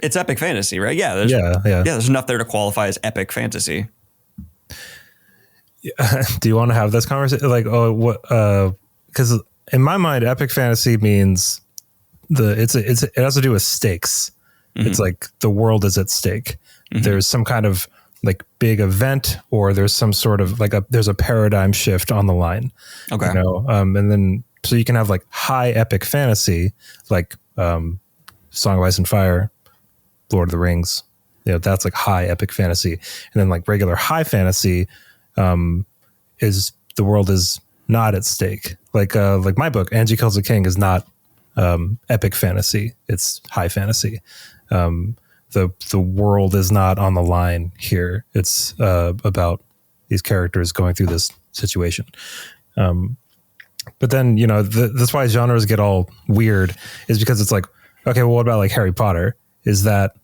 [SPEAKER 2] it's epic fantasy, right? Yeah, there's enough there to qualify as epic fantasy.
[SPEAKER 1] Do you want to have this conversation? Like, because in my mind, epic fantasy means it has to do with stakes. Mm-hmm. It's like the world is at stake. Mm-hmm. There's some kind of like big event, or there's some sort of like there's a paradigm shift on the line. Okay. And then so you can have like high epic fantasy, like Song of Ice and Fire, Lord of the Rings. That's like high epic fantasy. And then like regular high fantasy is the world is not at stake. Like my book, Angie Kills a King, is not epic fantasy. It's high fantasy. The world is not on the line here. It's about these characters going through this situation. But then, that's why genres get all weird, is because it's like, okay, well, what about like Harry Potter? Is that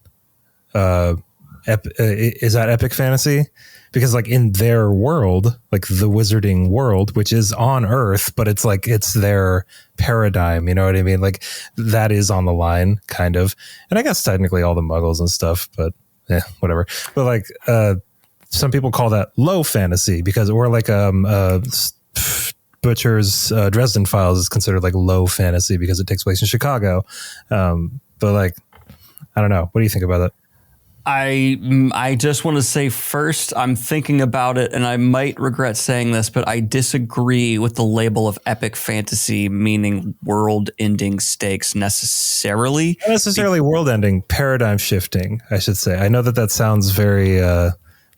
[SPEAKER 1] epic fantasy? Because like in their world, like the wizarding world, which is on Earth, but it's like it's their paradigm, you know what I mean? Like that is on the line, kind of. And I guess technically all the Muggles and stuff, but whatever. But like some people call that low fantasy, because, or like Butcher's Dresden Files is considered like low fantasy because it takes place in Chicago. But like, I don't know. What do you think about that?
[SPEAKER 2] I just want to say first, I'm thinking about it, and I might regret saying this, but I disagree with the label of epic fantasy meaning world-ending stakes necessarily.
[SPEAKER 1] Not necessarily world-ending, paradigm shifting, I should say. I know that sounds very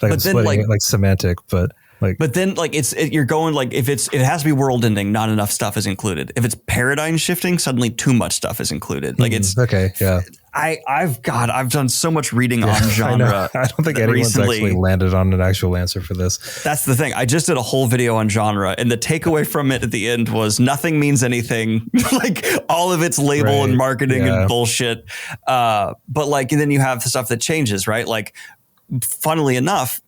[SPEAKER 1] like semantic, but like. But
[SPEAKER 2] then like you're going like if it has to be world-ending, not enough stuff is included. If it's paradigm shifting, suddenly too much stuff is included. Like it's
[SPEAKER 1] okay, yeah.
[SPEAKER 2] I've done so much reading on genre.
[SPEAKER 1] I don't think anyone's actually landed on an actual answer for this.
[SPEAKER 2] That's the thing. I just did a whole video on genre, and the takeaway from it at the end was nothing means anything. Like all of it's label and marketing and bullshit. But like, and then you have the stuff that changes, right? Like, funnily enough,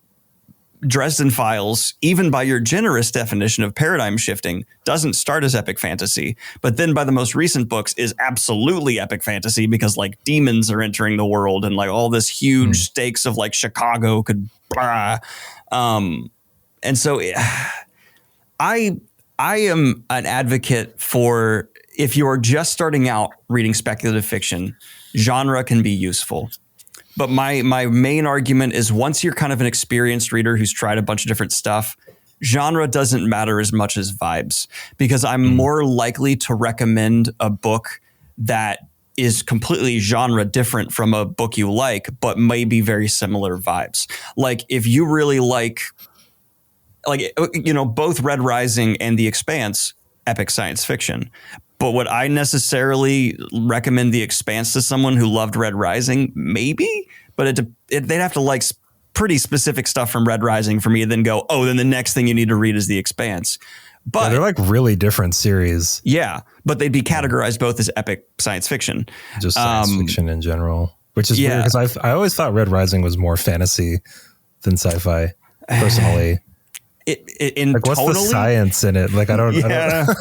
[SPEAKER 2] Dresden Files, even by your generous definition of paradigm shifting, doesn't start as epic fantasy, but then by the most recent books is absolutely epic fantasy, because like demons are entering the world and like all this huge stakes of like Chicago could blah. And so I am an advocate for, if you're just starting out reading speculative fiction, genre can be useful. But my main argument is, once you're kind of an experienced reader who's tried a bunch of different stuff, genre doesn't matter as much as vibes, because I'm more likely to recommend a book that is completely genre different from a book you like, but maybe very similar vibes. Like if you really like, both Red Rising and The Expanse, epic science fiction. But would I necessarily recommend The Expanse to someone who loved Red Rising? Maybe, but they'd have to like pretty specific stuff from Red Rising for me to then go, oh, then the next thing you need to read is The Expanse. But
[SPEAKER 1] they're like really different series.
[SPEAKER 2] Yeah, but they'd be categorized both as epic science fiction.
[SPEAKER 1] Just science fiction in general, which is weird, because I always thought Red Rising was more fantasy than sci-fi, personally. What's the science in it? Like I don't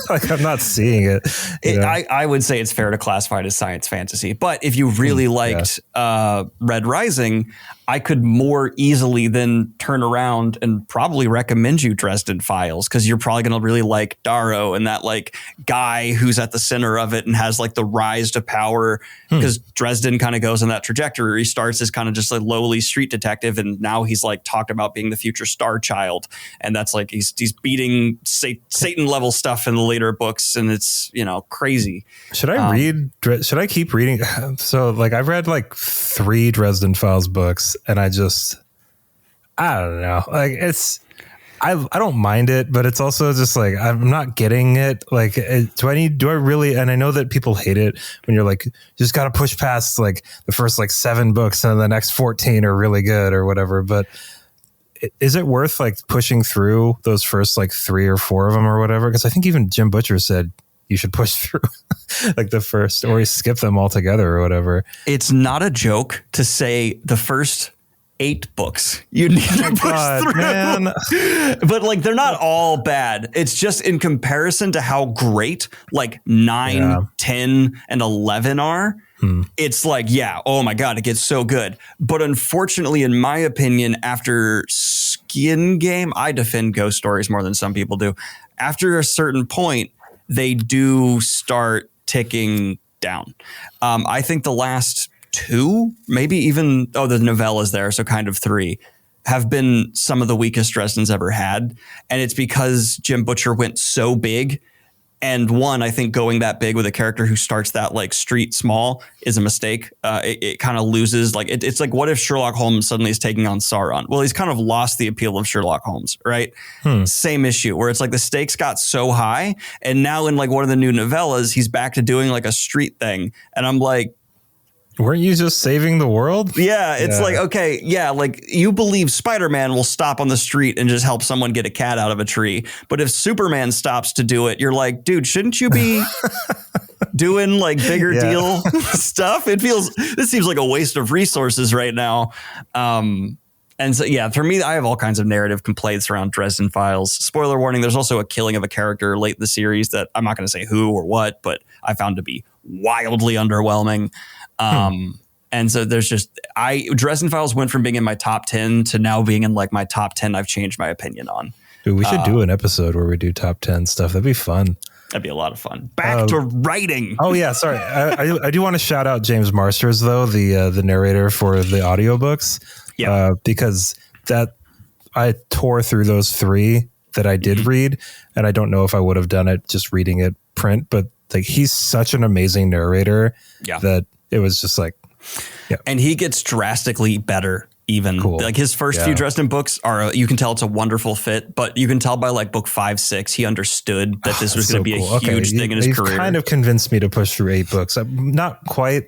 [SPEAKER 1] like I'm not seeing it.
[SPEAKER 2] I would say it's fair to classify it as science fantasy. But if you really liked Red Rising, I could more easily then turn around and probably recommend you Dresden Files, because you're probably going to really like Darrow and that like guy who's at the center of it and has like the rise to power, because Dresden kind of goes on that trajectory. He starts as kind of just a lowly street detective, and now he's like talked about being the future Star Child, and that's like he's beating Satan level stuff in the later books, and it's crazy.
[SPEAKER 1] Should I keep reading? So like I've read like 3 Dresden Files books, and I don't know. Like I don't mind it, but it's also just like, I'm not getting it. Like, do I really? And I know that people hate it when you're like, you just got to push past like the first like 7 books and the next 14 are really good or whatever. But is it worth like pushing through those first like 3 or 4 of them or whatever? Because I think even Jim Butcher said you should push through like the first, or you skip them altogether or whatever.
[SPEAKER 2] It's not a joke to say the first 8 books you need to push through. Man. But like they're not all bad. It's just in comparison to how great like 9, 10, and 11 are. It's like, oh my God, it gets so good. But unfortunately, in my opinion, after Skin Game, I defend Ghost Stories more than some people do. After a certain point, they do start ticking down. I think the last 2, maybe even, the novellas there, so kind of 3, have been some of the weakest Dresden's ever had. And it's because Jim Butcher went so big. And one, I think going that big with a character who starts that like street small is a mistake. It kind of loses, like it's like, what if Sherlock Holmes suddenly is taking on Sauron? Well, he's kind of lost the appeal of Sherlock Holmes, right? Same issue where it's like the stakes got so high, and now in like one of the new novellas, he's back to doing like a street thing. And I'm like,
[SPEAKER 1] weren't you just saving the world?
[SPEAKER 2] Yeah, it's like, okay, like you believe Spider-Man will stop on the street and just help someone get a cat out of a tree. But if Superman stops to do it, you're like, dude, shouldn't you be doing like bigger deal stuff? This seems like a waste of resources right now. And so, for me, I have all kinds of narrative complaints around Dresden Files. Spoiler warning, there's also a killing of a character late in the series that I'm not going to say who or what, but I found to be wildly underwhelming. And so there's just, Dresden Files went from being in my top 10 to now being in like my top 10 I've changed my opinion on.
[SPEAKER 1] Dude, we should do an episode where we do top 10 stuff. That'd be fun.
[SPEAKER 2] That'd be a lot of fun. Back to writing.
[SPEAKER 1] Oh yeah, sorry. I do want to shout out James Marsters though, the narrator for the audiobooks. Yeah. Because I tore through those 3 that I did read, and I don't know if I would have done it just reading it print, but like he's such an amazing narrator that it was just like,
[SPEAKER 2] and he gets drastically better. Even like his first few Dresden books are, you can tell it's a wonderful fit, but you can tell by like book 5, 6, he understood that this was going to be a huge thing in his career.
[SPEAKER 1] Kind of convinced me to push through 8 books. I'm not quite.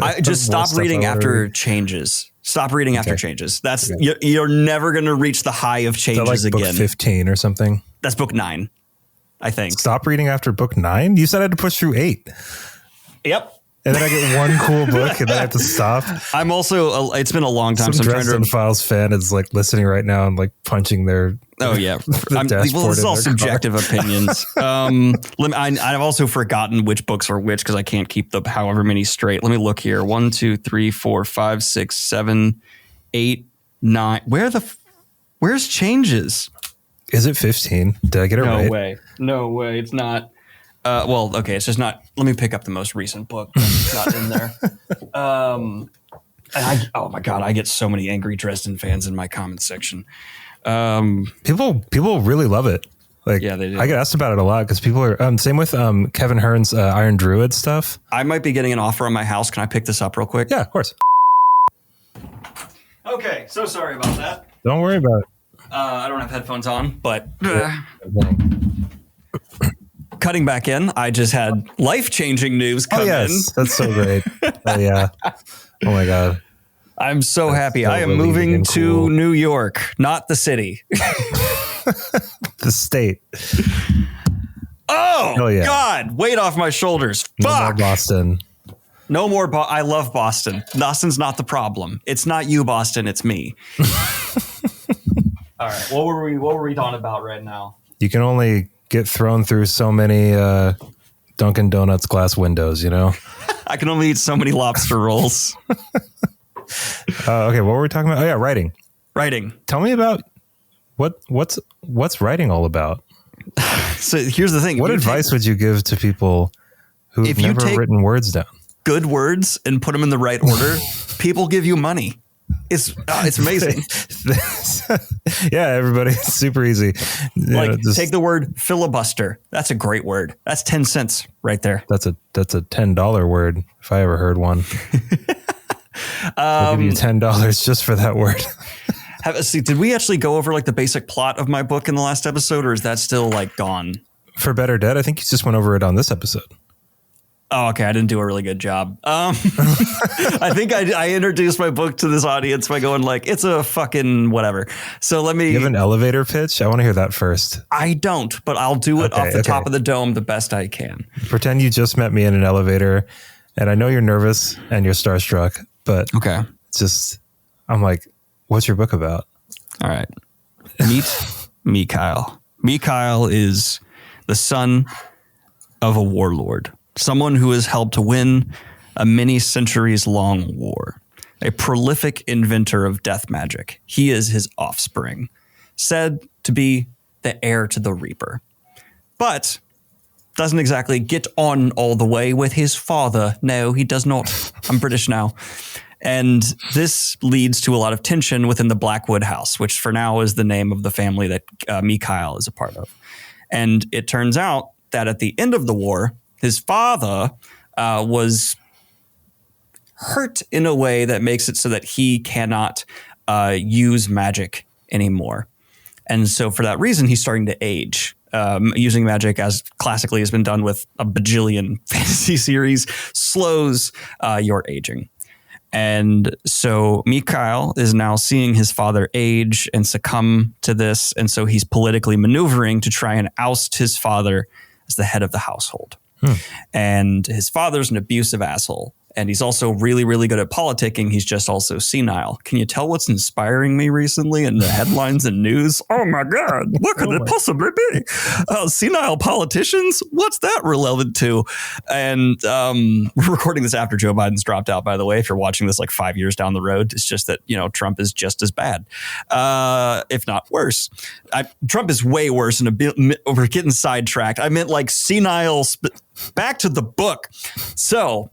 [SPEAKER 2] I just stop reading after changes. Stop reading after changes. That's you're never going to reach the high of changes
[SPEAKER 1] like
[SPEAKER 2] again.
[SPEAKER 1] Book 15 or something.
[SPEAKER 2] That's book 9, I think.
[SPEAKER 1] Stop reading after book 9. You said I had to push through 8.
[SPEAKER 2] Yep.
[SPEAKER 1] And then I get one cool book and then I have to stop.
[SPEAKER 2] I'm also, it's been a long time since I'm trying to.
[SPEAKER 1] Dresden Files fan is like listening right now and like punching their.
[SPEAKER 2] Oh yeah. Well, this is all subjective opinions. I've also forgotten which books are which because I can't keep the however many straight. Let me look here. 1, 2, 3, 4, 5, 6, 7, 8, 9. Where's Changes?
[SPEAKER 1] Is it 15? Did I get it right?
[SPEAKER 2] No way. It's not. Well, okay, it's just not. Let me pick up the most recent book. It's not in there. And oh my God, I get so many angry Dresden fans in my comment section.
[SPEAKER 1] People really love it. Like, yeah, they do. I get asked about it a lot because people are same with Kevin Hearn's Iron Druid stuff.
[SPEAKER 2] I might be getting an offer on my house. Can I pick this up real quick?
[SPEAKER 1] Yeah, of course.
[SPEAKER 2] Okay, so sorry about that.
[SPEAKER 1] Don't worry about it.
[SPEAKER 2] I don't have headphones on, but. Cutting back in, I just had life-changing news come in.
[SPEAKER 1] That's so great. Oh, yeah. Oh, my God.
[SPEAKER 2] I'm so happy. I am moving to New York, not the city.
[SPEAKER 1] The state.
[SPEAKER 2] Oh, God. Weight off my shoulders. Fuck.
[SPEAKER 1] No more Boston.
[SPEAKER 2] No more. I love Boston. Boston's not the problem. It's not you, Boston. It's me. All right. What were we talking about right now?
[SPEAKER 1] You can only get thrown through so many Dunkin' Donuts glass windows, you know?
[SPEAKER 2] I can only eat so many lobster rolls.
[SPEAKER 1] Okay, what were we talking about? Oh, yeah, writing.
[SPEAKER 2] Writing.
[SPEAKER 1] Tell me about what's writing all about?
[SPEAKER 2] So here's the thing.
[SPEAKER 1] What advice would you give to people who've never written words down?
[SPEAKER 2] Good words and put them in the right order, people give you money. It's amazing.
[SPEAKER 1] Yeah, everybody. It's super easy.
[SPEAKER 2] Take the word filibuster. That's a great word. That's 10 cents right there.
[SPEAKER 1] That's a $10 word if I ever heard one. I'll give you $10 just for that word.
[SPEAKER 2] Did we actually go over like the basic plot of my book in the last episode, or is that still like gone?
[SPEAKER 1] For Better Dead, I think you just went over it on this episode.
[SPEAKER 2] Oh, okay. I didn't do a really good job. I think I introduced my book to this audience by going like, it's a fucking whatever. So let me.
[SPEAKER 1] You have an elevator pitch? I want to hear that first.
[SPEAKER 2] I don't, but I'll do it off the top of the dome the best I can.
[SPEAKER 1] Pretend you just met me in an elevator, and I know you're nervous and you're starstruck, but
[SPEAKER 2] okay.
[SPEAKER 1] I'm like, what's your book about?
[SPEAKER 2] All right. Meet Mikhail. Mikhail is the son of a warlord. Someone who has helped to win a many centuries long war, a prolific inventor of death magic. He is his offspring, said to be the heir to the Reaper, but doesn't exactly get on all the way with his father. No, he does not. I'm British now. And this leads to a lot of tension within the Blackwood House, which for now is the name of the family that Mikhail is a part of. And it turns out that at the end of the war, his father was hurt in a way that makes it so that he cannot use magic anymore. And so for that reason, he's starting to age. Using magic, as classically has been done with a bajillion fantasy series, slows your aging. And so Mikhail is now seeing his father age and succumb to this. And so he's politically maneuvering to try and oust his father as the head of the household. And his father's an abusive asshole. And he's also really, really good at politicking. He's just also senile. Can you tell what's inspiring me recently in the headlines and news? Oh my God, what could it possibly be? Senile politicians? What's that relevant to? And we're recording this after Joe Biden's dropped out, by the way. If you're watching this like 5 years down the road, it's just that, Trump is just as bad, if not worse. Trump is way worse. We're getting sidetracked. I meant like senile. Back to the book. So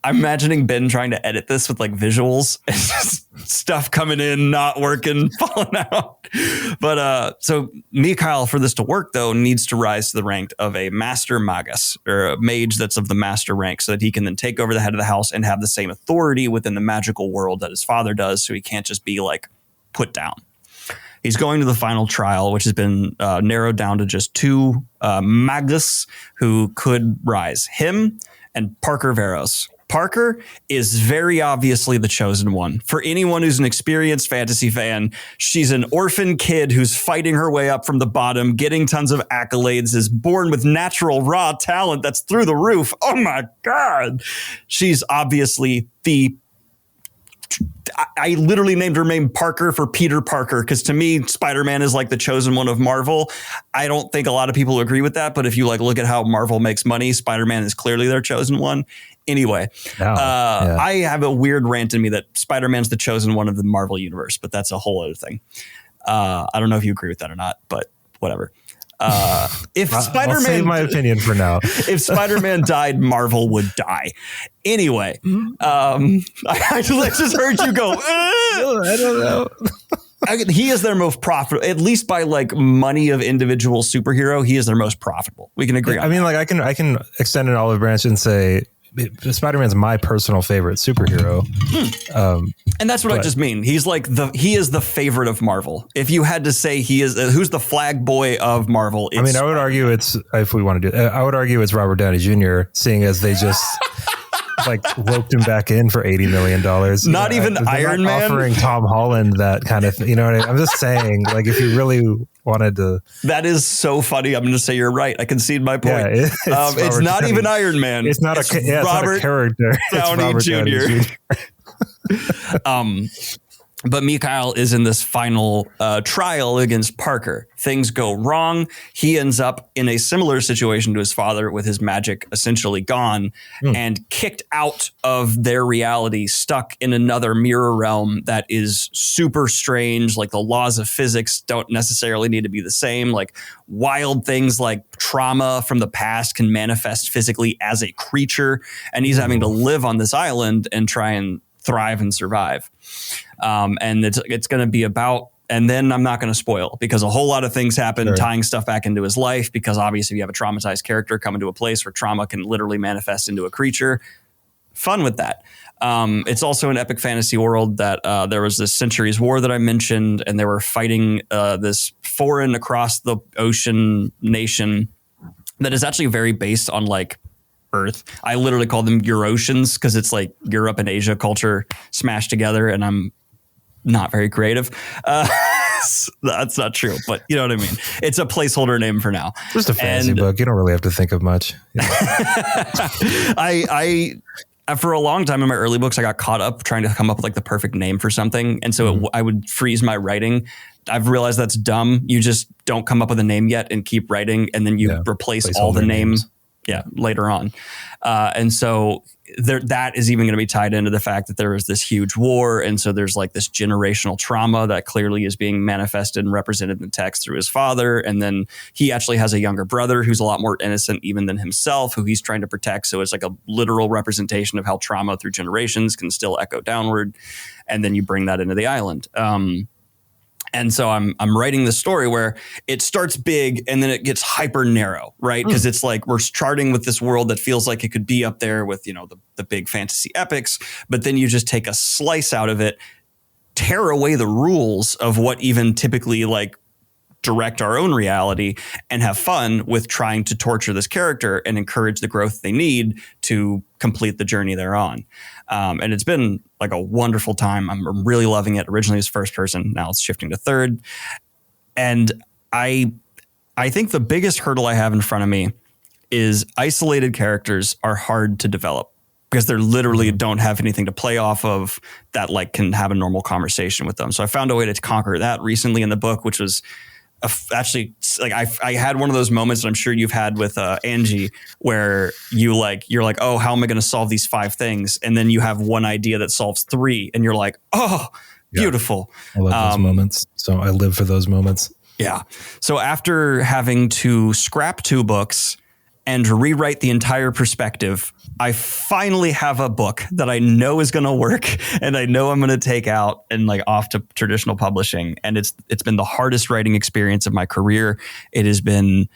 [SPEAKER 2] I'm imagining Ben trying to edit this with like visuals and just stuff coming in, not working, falling out. But so Mikhail, for this to work, though, needs to rise to the rank of a master magus, or a mage that's of the master rank, so that he can then take over the head of the house and have the same authority within the magical world that his father does. So he can't just be like put down. He's going to the final trial, which has been narrowed down to just two magus who could rise, him and Parker Veros. Parker is very obviously the chosen one. For anyone who's an experienced fantasy fan, she's an orphan kid who's fighting her way up from the bottom, getting tons of accolades, is born with natural raw talent that's through the roof. Oh my God. She's obviously I literally named her name Parker for Peter Parker, because to me, Spider-Man is like the chosen one of Marvel. I don't think a lot of people agree with that, but if you like look at how Marvel makes money, Spider-Man is clearly their chosen one. Anyway, I have a weird rant in me that Spider-Man's the chosen one of the Marvel universe, but that's a whole other thing. I don't know if you agree with that or not, but whatever. If Spider-Man, I'll
[SPEAKER 1] save my opinion for now.
[SPEAKER 2] If Spider-Man died, Marvel would die. Anyway, I just heard you go.
[SPEAKER 1] I don't know.
[SPEAKER 2] He is their most profitable, at least by like money of individual superhero. He is their most profitable. We can agree on.
[SPEAKER 1] I mean, like I can extend an olive branch and say Spider-Man's my personal favorite superhero.
[SPEAKER 2] And that's what I just mean. He's like he is the favorite of Marvel. If you had to say who's the flag boy of Marvel.
[SPEAKER 1] I mean, I would argue if we want to do it, I would argue it's Robert Downey Jr., seeing as they just like roped him back in for $80 million.
[SPEAKER 2] Not even Iron Man
[SPEAKER 1] offering Tom Holland that kind of thing. You know what I mean? I'm just saying, like, if you really wanted to. That
[SPEAKER 2] is so funny. I'm going to say you're right. I concede my point. Yeah, it's not even Iron Man.
[SPEAKER 1] It's not it's not a character.
[SPEAKER 2] Downey Jr. But Mikhail is in this final trial against Parker. Things go wrong. He ends up in a similar situation to his father, with his magic essentially gone and kicked out of their reality, stuck in another mirror realm that is super strange. Like, the laws of physics don't necessarily need to be the same. Like, wild things like trauma from the past can manifest physically as a creature. And he's having to live on this island and try and thrive and survive. And it's going to be about, and then I'm not going to spoil, because a whole lot of things happen, tying stuff back into his life, because obviously you have a traumatized character coming to a place where trauma can literally manifest into a creature. Fun with that. It's also an epic fantasy world that there was this Centuries War that I mentioned, and they were fighting this foreign across the ocean nation that is actually very based on like Earth. I literally call them Euroceans because it's like Europe and Asia culture smashed together, and I'm not very creative. That's not true, but you know what I mean? It's a placeholder name for now.
[SPEAKER 1] Just a fantasy book. You don't really have to think of much.
[SPEAKER 2] I for a long time in my early books, I got caught up trying to come up with like the perfect name for something. And so I would freeze my writing. I've realized that's dumb. You just don't come up with a name yet and keep writing. And then you replace all the names later on. And so that is even going to be tied into the fact that there is this huge war. And so there's like this generational trauma that clearly is being manifested and represented in the text through his father. And then he actually has a younger brother who's a lot more innocent even than himself, who he's trying to protect. So it's like a literal representation of how trauma through generations can still echo downward. And then you bring that into the island. And so I'm writing this story where it starts big and then it gets hyper narrow, right? Because it's like we're starting with this world that feels like it could be up there with, you know, the big fantasy epics, but then you just take a slice out of it, tear away the rules of what even typically like direct our own reality, and have fun with trying to torture this character and encourage the growth they need to complete the journey they're on. And it's been like a wonderful time. I'm really loving it. Originally it was first person. Now it's shifting to third. And I think the biggest hurdle I have in front of me is isolated characters are hard to develop because they're literally don't have anything to play off of that like can have a normal conversation with them. So I found a way to conquer that recently in the book, which was actually like I had one of those moments that I'm sure you've had with Angie where you're like, oh, how am I going to solve these 5 things? And then you have one idea that solves 3 and you're like, oh, beautiful.
[SPEAKER 1] I love those moments. So I live for those moments.
[SPEAKER 2] Yeah. So after having to scrap 2 books and rewrite the entire perspective, I finally have a book that I know is going to work and I know I'm going to take out and like off to traditional publishing. And it's been the hardest writing experience of my career. It has been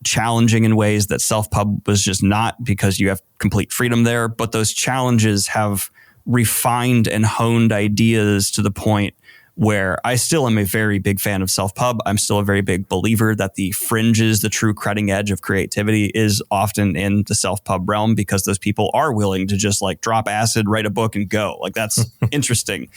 [SPEAKER 2] challenging in ways that self-pub was just not, because you have complete freedom there. But those challenges have refined and honed ideas to the point where I still am a very big fan of self-pub. I'm still a very big believer that the fringes, the true cutting edge of creativity is often in the self-pub realm, because those people are willing to just like drop acid, write a book and go. Like that's interesting.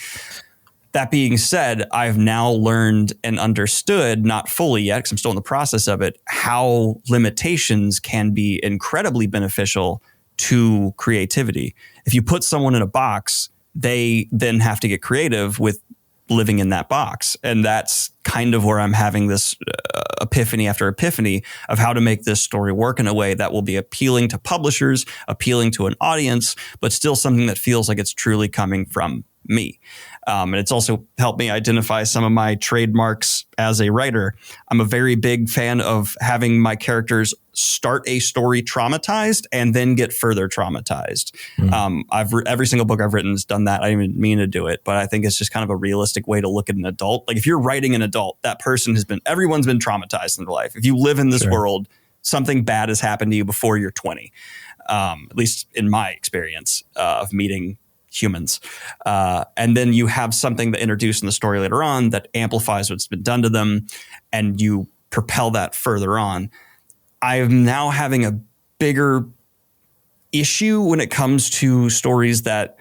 [SPEAKER 2] That being said, I've now learned and understood, not fully yet because I'm still in the process of it, how limitations can be incredibly beneficial to creativity. If you put someone in a box, they then have to get creative with living in that box. And that's kind of where I'm having this epiphany after epiphany of how to make this story work in a way that will be appealing to publishers, appealing to an audience, but still something that feels like it's truly coming from me. And it's also helped me identify some of my trademarks as a writer. I'm a very big fan of having my characters start a story traumatized and then get further traumatized. Every single book I've written has done that. I didn't even mean to do it, but I think it's just kind of a realistic way to look at an adult. Like if you're writing an adult, that person everyone's been traumatized in their life. If you live in this world, something bad has happened to you before you're 20. At least in my experience of meeting humans. And then you have something that introduced in the story later on that amplifies what's been done to them, and you propel that further on. I'm now having a bigger issue when it comes to stories that,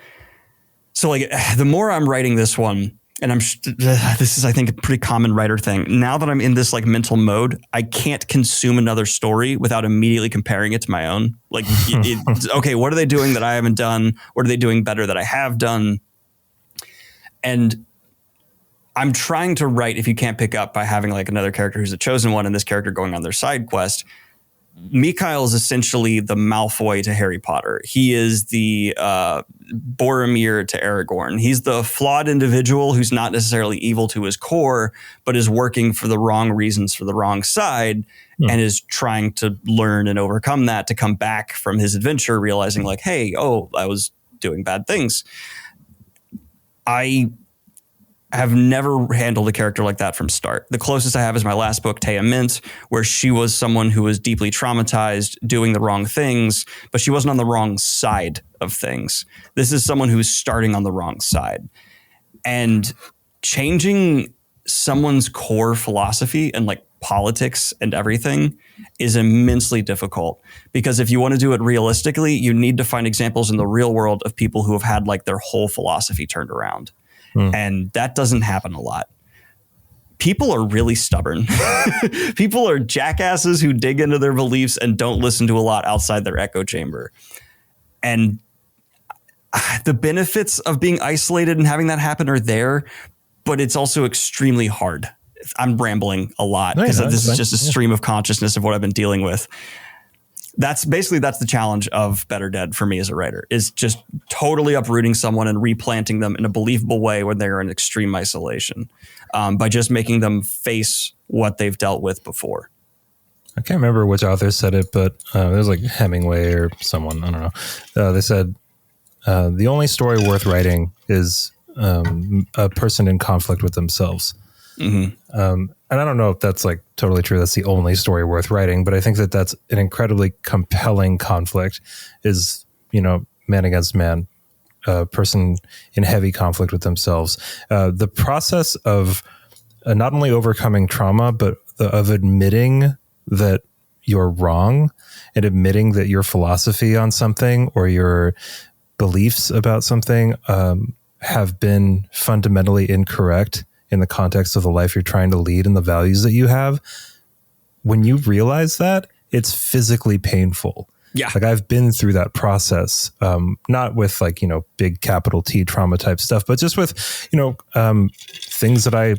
[SPEAKER 2] so like the more I'm writing this one, and this is, I think, a pretty common writer thing. Now that I'm in this like mental mode, I can't consume another story without immediately comparing it to my own. Like, okay, what are they doing that I haven't done? What are they doing better that I have done? And I'm trying to write, if you can't pick up by having like another character who's a chosen one and this character going on their side quest. Mikhail is essentially the Malfoy to Harry Potter. He is the Boromir to Aragorn. He's the flawed individual who's not necessarily evil to his core, but is working for the wrong reasons for the wrong side and is trying to learn and overcome that to come back from his adventure, realizing like, hey, I was doing bad things. I have never handled a character like that from start. The closest I have is my last book, TAA Mint, where she was someone who was deeply traumatized, doing the wrong things, but she wasn't on the wrong side of things. This is someone who's starting on the wrong side. And changing someone's core philosophy and like politics and everything is immensely difficult, because if you want to do it realistically, you need to find examples in the real world of people who have had like their whole philosophy turned around. And that doesn't happen a lot. People are really stubborn. People are jackasses who dig into their beliefs and don't listen to a lot outside their echo chamber. And the benefits of being isolated and having that happen are there, but it's also extremely hard. I'm rambling a lot because this is just a stream of consciousness of what I've been dealing with. That's the challenge of Better Dead for me as a writer, is just totally uprooting someone and replanting them in a believable way when they're in extreme isolation, by just making them face what they've dealt with before.
[SPEAKER 1] I can't remember which author said it, but it was like Hemingway or someone, I don't know. They said, the only story worth writing is a person in conflict with themselves. And I don't know if that's like totally true. That's the only story worth writing, but I think that that's an incredibly compelling conflict, is, man against man, a person in heavy conflict with themselves. The process of not only overcoming trauma, but of admitting that you're wrong and admitting that your philosophy on something or your beliefs about something have been fundamentally incorrect in the context of the life you're trying to lead and the values that you have. When you realize that, it's physically painful.
[SPEAKER 2] Yeah.
[SPEAKER 1] Like I've been through that process, not with like, big capital T trauma type stuff, but just with, things that I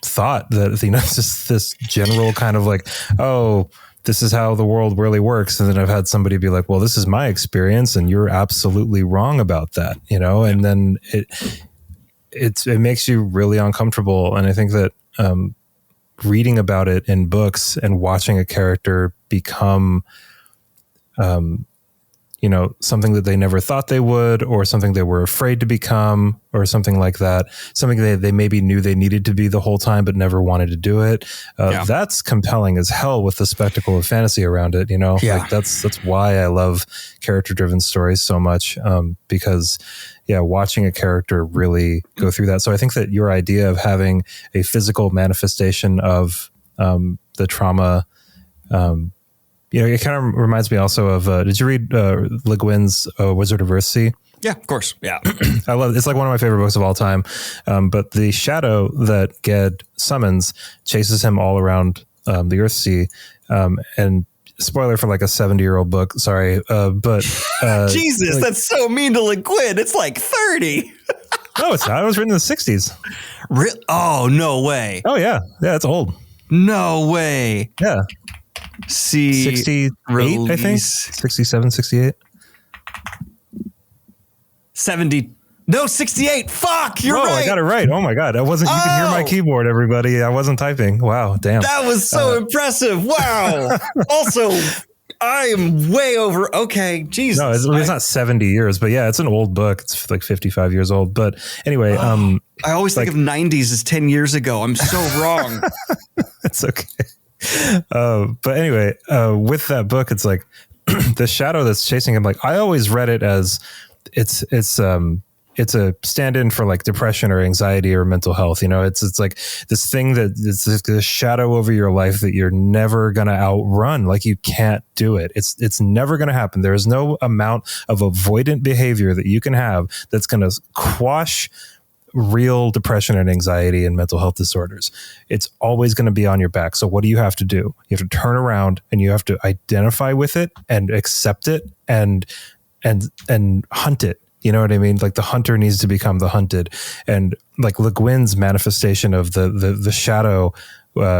[SPEAKER 1] thought that, just this general kind of like, oh, this is how the world really works. And then I've had somebody be like, well, this is my experience and you're absolutely wrong about that, and then it makes you really uncomfortable. And I think that reading about it in books and watching a character become, something that they never thought they would, or something they were afraid to become, or something like that, something they maybe knew they needed to be the whole time, but never wanted to do it. That's compelling as hell with the spectacle of fantasy around it. Like that's why I love character driven stories so much. Because watching a character really go through that. So I think that your idea of having a physical manifestation of the trauma, it kind of reminds me also of, did you read Le Guin's Wizard of Earthsea?
[SPEAKER 2] Yeah, of course. Yeah.
[SPEAKER 1] I love it. It's like one of my favorite books of all time. But the shadow that Ged summons chases him all around the Earthsea. And spoiler for like a 70-year-old book. Sorry. But
[SPEAKER 2] Jesus, that's so mean to Le Guin. It's like 30.
[SPEAKER 1] No, it's not. It was written in the 60s.
[SPEAKER 2] Oh, no way.
[SPEAKER 1] Oh, yeah. Yeah, it's old.
[SPEAKER 2] No way.
[SPEAKER 1] Yeah. 68,
[SPEAKER 2] release.
[SPEAKER 1] I think. 67, 68.
[SPEAKER 2] 70. No, 68. Fuck, you're right.
[SPEAKER 1] I got it right. Oh my God. You can hear my keyboard, everybody. I wasn't typing. Wow. Damn.
[SPEAKER 2] That was so impressive. Wow. Also, I am way over. Okay. Jesus.
[SPEAKER 1] No, it's not 70 years, but yeah, it's an old book. It's like 55 years old. But anyway,
[SPEAKER 2] I always think of 90s as 10 years ago. I'm so wrong.
[SPEAKER 1] It's okay. But anyway, with that book, it's like the shadow that's chasing him. Like I always read it as it's a stand-in for like depression or anxiety or mental health. It's like this thing that it's this shadow over your life that you're never going to outrun. Like you can't do it. It's never going to happen. There is no amount of avoidant behavior that you can have that's going to quash real depression and anxiety and mental health disorders. It's always going to be on your back. So what do you have to do? You have to turn around and you have to identify with it and accept it and hunt it. You know what I mean? Like the hunter needs to become the hunted. And like Le Guin's manifestation of the shadow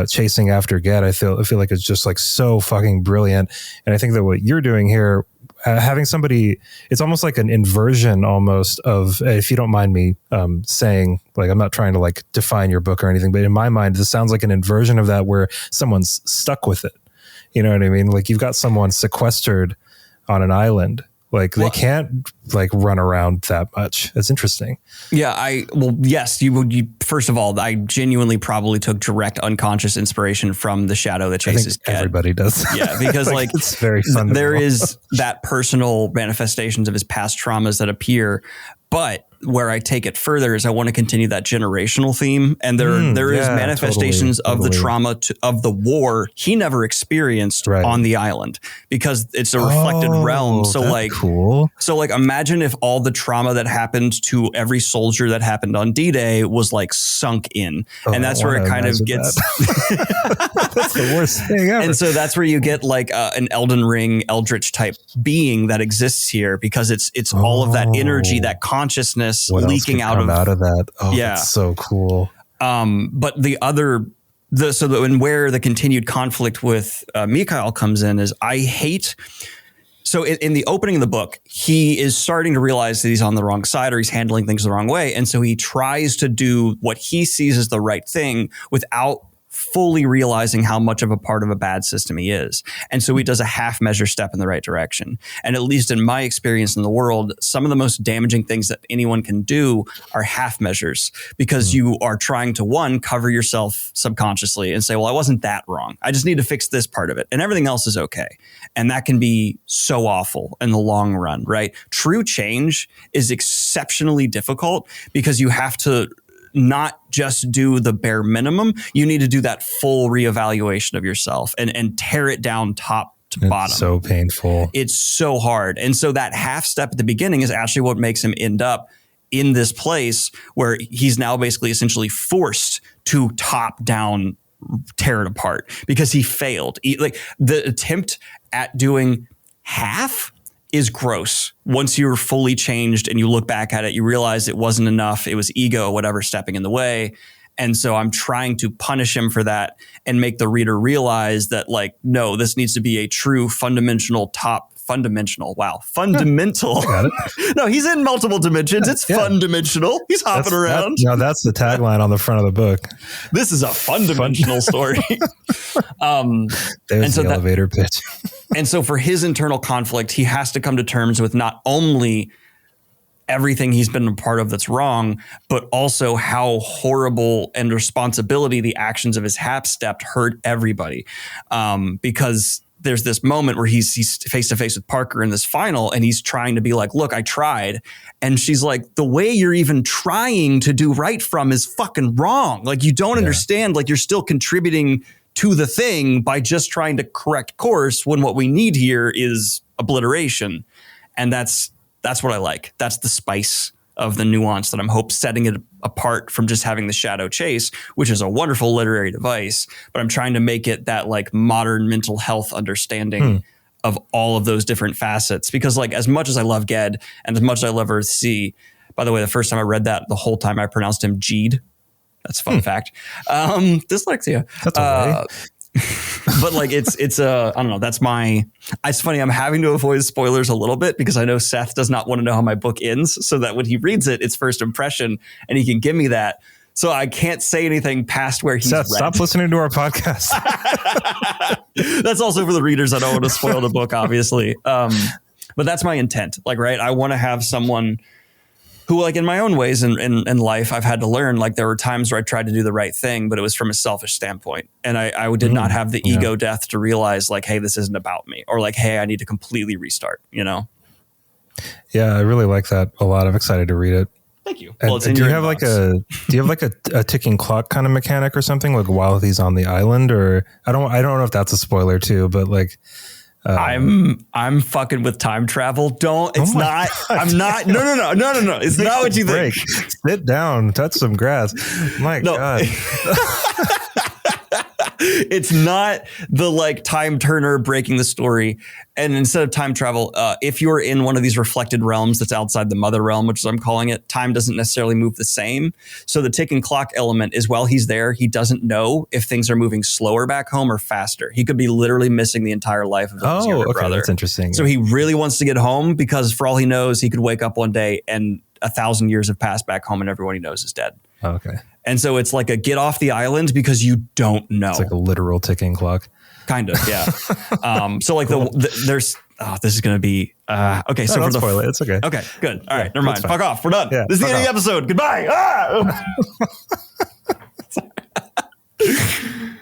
[SPEAKER 1] chasing after Ged, I feel like it's just like so fucking brilliant. And I think that what you're doing here, having somebody, it's almost like an inversion almost of, if you don't mind me saying, like, I'm not trying to like define your book or anything, but in my mind, this sounds like an inversion of that where someone's stuck with it. You know what I mean? Like you've got someone sequestered on an island. Like they can't like run around that much. It's interesting.
[SPEAKER 2] Yeah. Yes, you first of all, I genuinely probably took direct unconscious inspiration from the shadow that chases Ged.
[SPEAKER 1] Everybody does.
[SPEAKER 2] Yeah. Because like
[SPEAKER 1] it's very fundamental.
[SPEAKER 2] There is that personal manifestations of his past traumas that appear, But where I take it further is I want to continue that generational theme. And there is manifestations of the trauma of the war he never experienced on the island, because it's a reflected realm. So like,
[SPEAKER 1] cool.
[SPEAKER 2] So like, imagine if all the trauma that happened to every soldier that happened on D-Day was like sunk in. And that's where it kind of gets,
[SPEAKER 1] that's the worst thing ever.
[SPEAKER 2] And so that's where you get like an Elden Ring Eldritch type being that exists here, because it's all of that energy, that consciousness leaking out of that.
[SPEAKER 1] Oh, yeah, that's so cool.
[SPEAKER 2] But where the continued conflict with Mikhail comes in is I hate. So in the opening of the book, he is starting to realize that he's on the wrong side, or he's handling things the wrong way, and so he tries to do what he sees as the right thing without fully realizing how much of a part of a bad system he is. And so he does a half measure step in the right direction. And at least in my experience in the world, some of the most damaging things that anyone can do are half measures, because you are trying to, one, cover yourself subconsciously and say, well, I wasn't that wrong. I just need to fix this part of it, and everything else is okay. And that can be so awful in the long run, right? True change is exceptionally difficult, because you have to not just do the bare minimum. You need to do that full reevaluation of yourself and tear it down top to bottom.
[SPEAKER 1] So painful.
[SPEAKER 2] It's so hard. And so that half step at the beginning is actually what makes him end up in this place where he's now basically essentially forced to top down tear it apart, because he failed. Like the attempt at doing half is gross. Once you're fully changed and you look back at it, you realize it wasn't enough. It was ego, whatever, stepping in the way. And so I'm trying to punish him for that and make the reader realize that, like, no, this needs to be a true fundamental.
[SPEAKER 1] Got it.
[SPEAKER 2] No, he's in multiple dimensions. It's fun-dimensional. He's hopping around.
[SPEAKER 1] That's the tagline on the front of the book.
[SPEAKER 2] This is a fun-dimensional story.
[SPEAKER 1] There's the elevator pitch.
[SPEAKER 2] And so for his internal conflict, he has to come to terms with not only everything he's been a part of that's wrong, but also how horrible and responsibility the actions of his half step hurt everybody. Because there's this moment where he's face to face with Parker in this final, and he's trying to be like, look, I tried. And she's like, the way you're even trying to do right from is fucking wrong. Like, you don't understand, like, you're still contributing to the thing by just trying to correct course, when what we need here is obliteration. And that's what I like. That's the spice of the nuance that I'm setting it apart from just having the shadow chase, which is a wonderful literary device, but I'm trying to make it that like modern mental health understanding of all of those different facets. Because like, as much as I love Ged and as much as I love Earthsea, by the way, the first time I read that, the whole time I pronounced him Gede. That's a fun fact. Dyslexia.
[SPEAKER 1] That's okay.
[SPEAKER 2] But like, it's I don't know. That's it's funny. I'm having to avoid spoilers a little bit, because I know Seth does not want to know how my book ends, so that when he reads it, it's first impression and he can give me that. So I can't say anything past where he's
[SPEAKER 1] Seth, stop listening to our podcast.
[SPEAKER 2] That's also for the readers. I don't want to spoil the book, obviously. But that's my intent. Like, right. I want to have someone who, like, in my own ways in life, I've had to learn, like, there were times where I tried to do the right thing, but it was from a selfish standpoint. And I did not have the ego death to realize, like, hey, this isn't about me, or like, hey, I need to completely restart, you know?
[SPEAKER 1] Yeah, I really like that a lot. I'm excited to read it.
[SPEAKER 2] Thank you.
[SPEAKER 1] Well, do you have like a ticking clock kind of mechanic or something, like while he's on the island? Or I don't know if that's a spoiler too, but like,
[SPEAKER 2] I'm fucking with time travel. I'm not. No. It's not what you think.
[SPEAKER 1] Sit down, touch some grass. My God.
[SPEAKER 2] It's not the like time turner breaking the story. And instead of time travel, if you're in one of these reflected realms that's outside the mother realm, which is I'm calling it, time doesn't necessarily move the same. So the ticking clock element is, while he's there, he doesn't know if things are moving slower back home or faster. He could be literally missing the entire life of his younger brother.
[SPEAKER 1] That's interesting.
[SPEAKER 2] So he really wants to get home, because for all he knows, he could wake up one day and 1,000 years have passed back home and everyone he knows is dead.
[SPEAKER 1] Okay.
[SPEAKER 2] And so it's like a get off the island, because you don't know.
[SPEAKER 1] It's like a literal ticking clock.
[SPEAKER 2] Kind of, yeah. So like there's, this is going to be, okay. So
[SPEAKER 1] don't spoil it. It's okay.
[SPEAKER 2] Okay, good. All right. Never mind. Fuck off. We're done. Yeah, this is the end of the episode. Goodbye.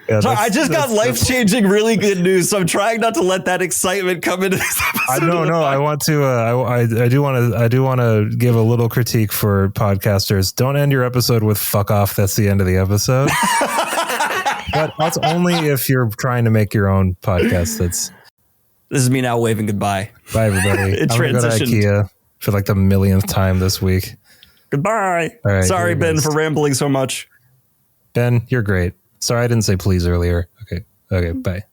[SPEAKER 1] Yeah,
[SPEAKER 2] so I just got life-changing, really good news. So I'm trying not to let that excitement come into this episode.
[SPEAKER 1] I want to. I do want to give a little critique for podcasters. Don't end your episode with "fuck off." That's the end of the episode. But that's only if you're trying to make your own podcast. This
[SPEAKER 2] is me now waving goodbye.
[SPEAKER 1] Bye, everybody.
[SPEAKER 2] It
[SPEAKER 1] I'm gonna go to IKEA for like the millionth time this week.
[SPEAKER 2] Goodbye.
[SPEAKER 1] All right,
[SPEAKER 2] sorry, Ben, for rambling so much.
[SPEAKER 1] Ben, you're great. Sorry, I didn't say please earlier. Okay, bye.